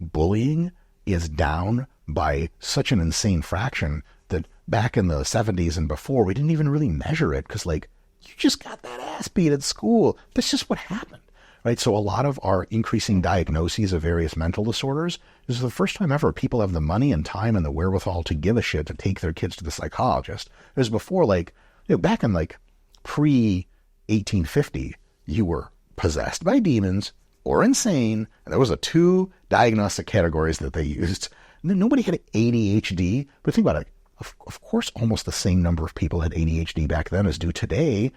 Bullying is down by such an insane fraction that back in the 70s and before, we didn't even really measure it because, like, you just got that ass beat at school. That's just what happened, right? So a lot of our increasing diagnoses of various mental disorders is the first time ever people have the money and time and the wherewithal to give a shit to take their kids to the psychologist. It was before, like, back in like pre-1850, you were possessed by demons or insane. And there was two diagnostic categories that they used. Nobody had ADHD, but think about it. Of course, almost the same number of people had ADHD back then as do today.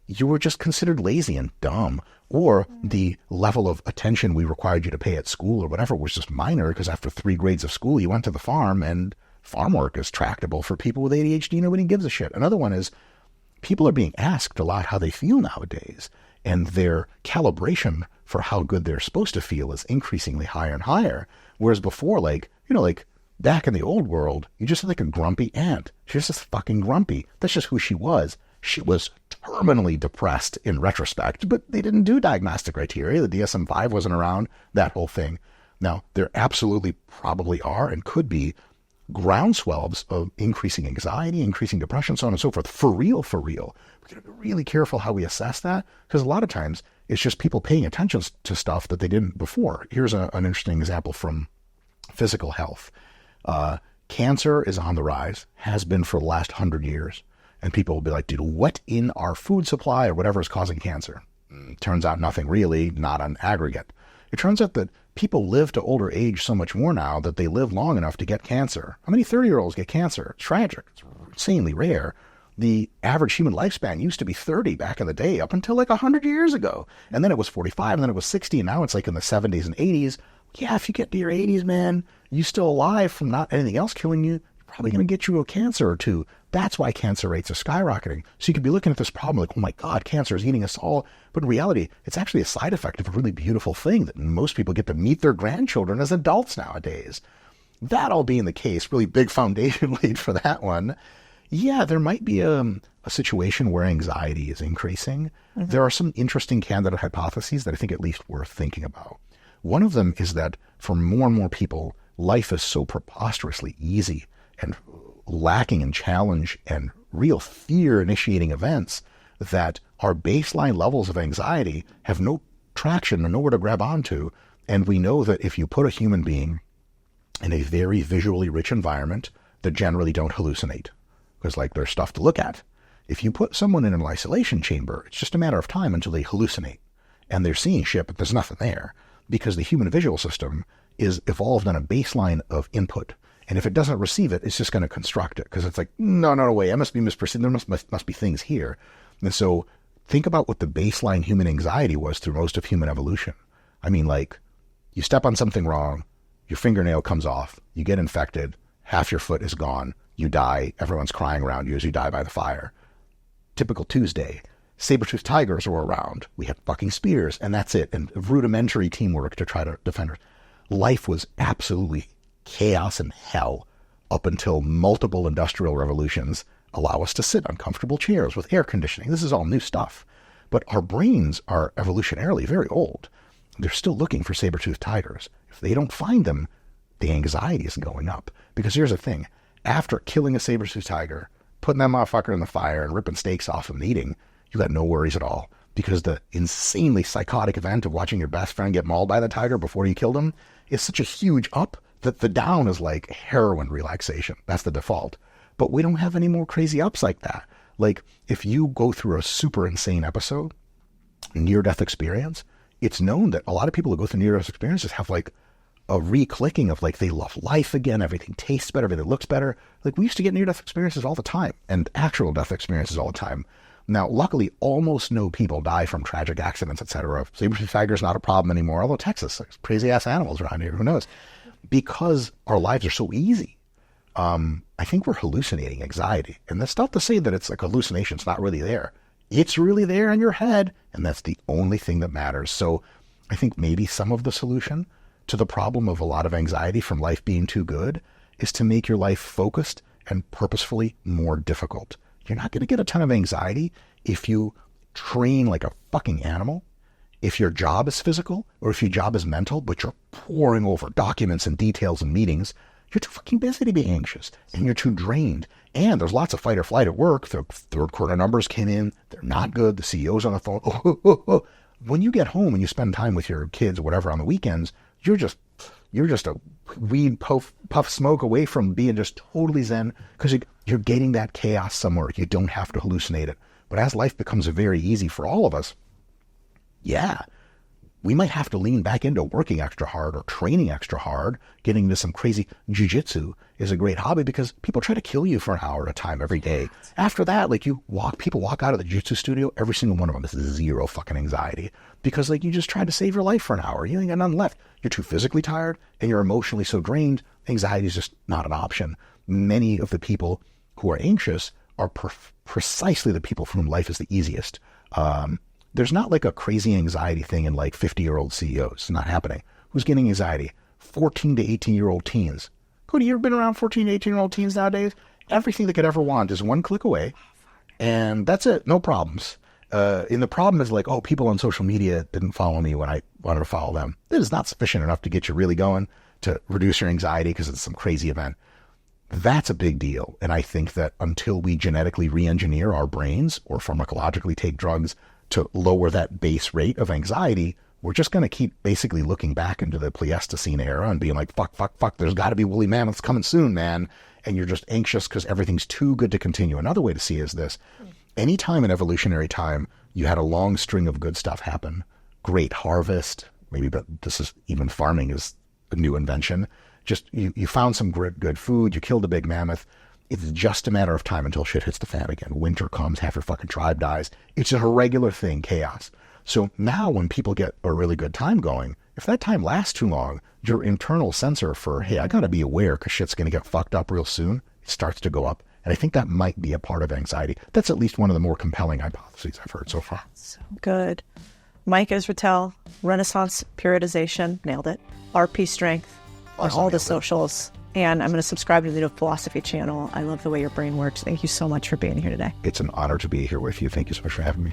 You were just considered lazy and dumb, or the level of attention we required you to pay at school or whatever was just minor because after 3 grades of school, you went to the farm, and farm work is tractable for people with ADHD. Nobody gives a shit. Another one is people are being asked a lot how they feel nowadays, and their calibration for how good they're supposed to feel is increasingly higher and higher. Whereas before, like back in the old world, you just had like a grumpy aunt. She was just fucking grumpy. That's just who she was. She was terminally depressed in retrospect, but they didn't do diagnostic criteria. The DSM-5 wasn't around, that whole thing. Now, there absolutely probably are and could be groundswells of increasing anxiety, increasing depression, so on and so forth. For real. We got to be really careful how we assess that, because a lot of times it's just people paying attention to stuff that they didn't before. Here's an interesting example from physical health. Cancer is on the rise, has been for the last 100 years. And people will be like, dude, what in our food supply or whatever is causing cancer? Turns out nothing really, not on aggregate. It turns out that people live to older age so much more now that they live long enough to get cancer. How many 30-year-olds get cancer? It's tragic. It's insanely rare. The average human lifespan used to be 30 back in the day, up until like 100 years ago. And then it was 45, and then it was 60, and now it's like in the 70s and 80s. Yeah, if you get to your 80s, man, you still alive from not anything else killing you, you're probably going to get you a cancer or two. That's why cancer rates are skyrocketing. So you could be looking at this problem like, oh my God, cancer is eating us all. But in reality, it's actually a side effect of a really beautiful thing that most people get to meet their grandchildren as adults nowadays. That all being the case, really big foundation laid for that one. Yeah, there might be a situation where anxiety is increasing. Mm-hmm. There are some interesting candidate hypotheses that I think at least worth thinking about. One of them is that for more and more people, life is so preposterously easy and lacking in challenge and real fear-initiating events that our baseline levels of anxiety have no traction or nowhere to grab onto. And we know that if you put a human being in a very visually rich environment, that generally don't hallucinate, because like there's stuff to look at. If you put someone in an isolation chamber, it's just a matter of time until they hallucinate. And they're seeing shit, but there's nothing there, because the human visual system is evolved on a baseline of input. And if it doesn't receive it, it's just going to construct it, because it's like, no way, I must be misperceived. There must be things here. And so think about what the baseline human anxiety was through most of human evolution. I mean, like, you step on something wrong, your fingernail comes off, you get infected, half your foot is gone, you die, everyone's crying around you as you die by the fire. Typical Tuesday. Saber-toothed tigers were around. We had fucking spears, and that's it. And rudimentary teamwork to try to defend her. Life was absolutely chaos and hell up until multiple industrial revolutions allow us to sit on comfortable chairs with air conditioning. This is all new stuff. But our brains are evolutionarily very old. They're still looking for saber-toothed tigers. If they don't find them, the anxiety is going up. Because here's the thing. After killing a saber-toothed tiger, putting that motherfucker in the fire and ripping steaks off and eating, you got no worries at all. Because the insanely psychotic event of watching your best friend get mauled by the tiger before you killed him is such a huge up that the down is like heroin relaxation. That's the default. But we don't have any more crazy ups like that. Like, if you go through a super insane episode, near-death experience, it's known that a lot of people who go through near-death experiences have like a re-clicking of like they love life again, everything tastes better, everything looks better. Like, we used to get near-death experiences all the time, and actual death experiences all the time. Now, luckily, almost no people die from tragic accidents, etc. Saber-toothed tiger is not a problem anymore, although Texas, there's crazy-ass animals around here, who knows? Because our lives are so easy. I think we're hallucinating anxiety. And that's not to say that it's like hallucination, it's not really there. It's really there in your head, and that's the only thing that matters. So I think maybe some of the solution to the problem of a lot of anxiety from life being too good is to make your life focused and purposefully more difficult. You're not going to get a ton of anxiety if you train like a fucking animal, if your job is physical, or if your job is mental, but you're poring over documents and details and meetings. You're too fucking busy to be anxious, and you're too drained. And there's lots of fight or flight at work. The third quarter numbers came in. They're not good. The CEO's on the phone. Oh. When you get home and you spend time with your kids or whatever on the weekends, you're just a weed puff smoke away from being just totally zen, because you're getting that chaos somewhere. You don't have to hallucinate it. But as life becomes very easy for all of us, yeah, we might have to lean back into working extra hard or training extra hard. Getting into some crazy jiu-jitsu is a great hobby, because people try to kill you for an hour at a time every day. After that, like, people walk out of the jiu-jitsu studio, every single one of them is zero fucking anxiety, because like you just tried to save your life for an hour. You ain't got nothing left. You're too physically tired and you're emotionally so drained. Anxiety is just not an option. Many of the people who are anxious are precisely the people for whom life is the easiest. There's not like a crazy anxiety thing in like 50-year-old CEOs. It's not happening. Who's getting anxiety? 14 to 18-year-old teens. Codie, you ever been around 14 to 18-year-old teens nowadays? Everything they could ever want is one click away, and that's it. No problems. And the problem is like, oh, people on social media didn't follow me when I wanted to follow them. That is not sufficient enough to get you really going, to reduce your anxiety because it's some crazy event. That's a big deal. And I think that until we genetically re-engineer our brains or pharmacologically take drugs to lower that base rate of anxiety, we're just going to keep basically looking back into the Pleistocene era and being like, fuck, there's got to be woolly mammoths coming soon, man. And you're just anxious because everything's too good to continue. Another way to see is this. Anytime in evolutionary time you had a long string of good stuff happen, great harvest, maybe, but this is even farming is a new invention. Just you found some good food, you killed a big mammoth. It's just a matter of time until shit hits the fan again. Winter comes, half your fucking tribe dies. It's a regular thing, chaos. So now when people get a really good time going, if that time lasts too long, your internal sensor for, hey, I got to be aware because shit's going to get fucked up real soon, it starts to go up. And I think that might be a part of anxiety. That's at least one of the more compelling hypotheses I've heard so far. So good. Mike Israetel, Renaissance Periodization, nailed it. RP Strength on all the socials. And I'm going to subscribe to the New Philosophy channel. I love the way your brain works. Thank you so much for being here today. It's an honor to be here with you. Thank you so much for having me.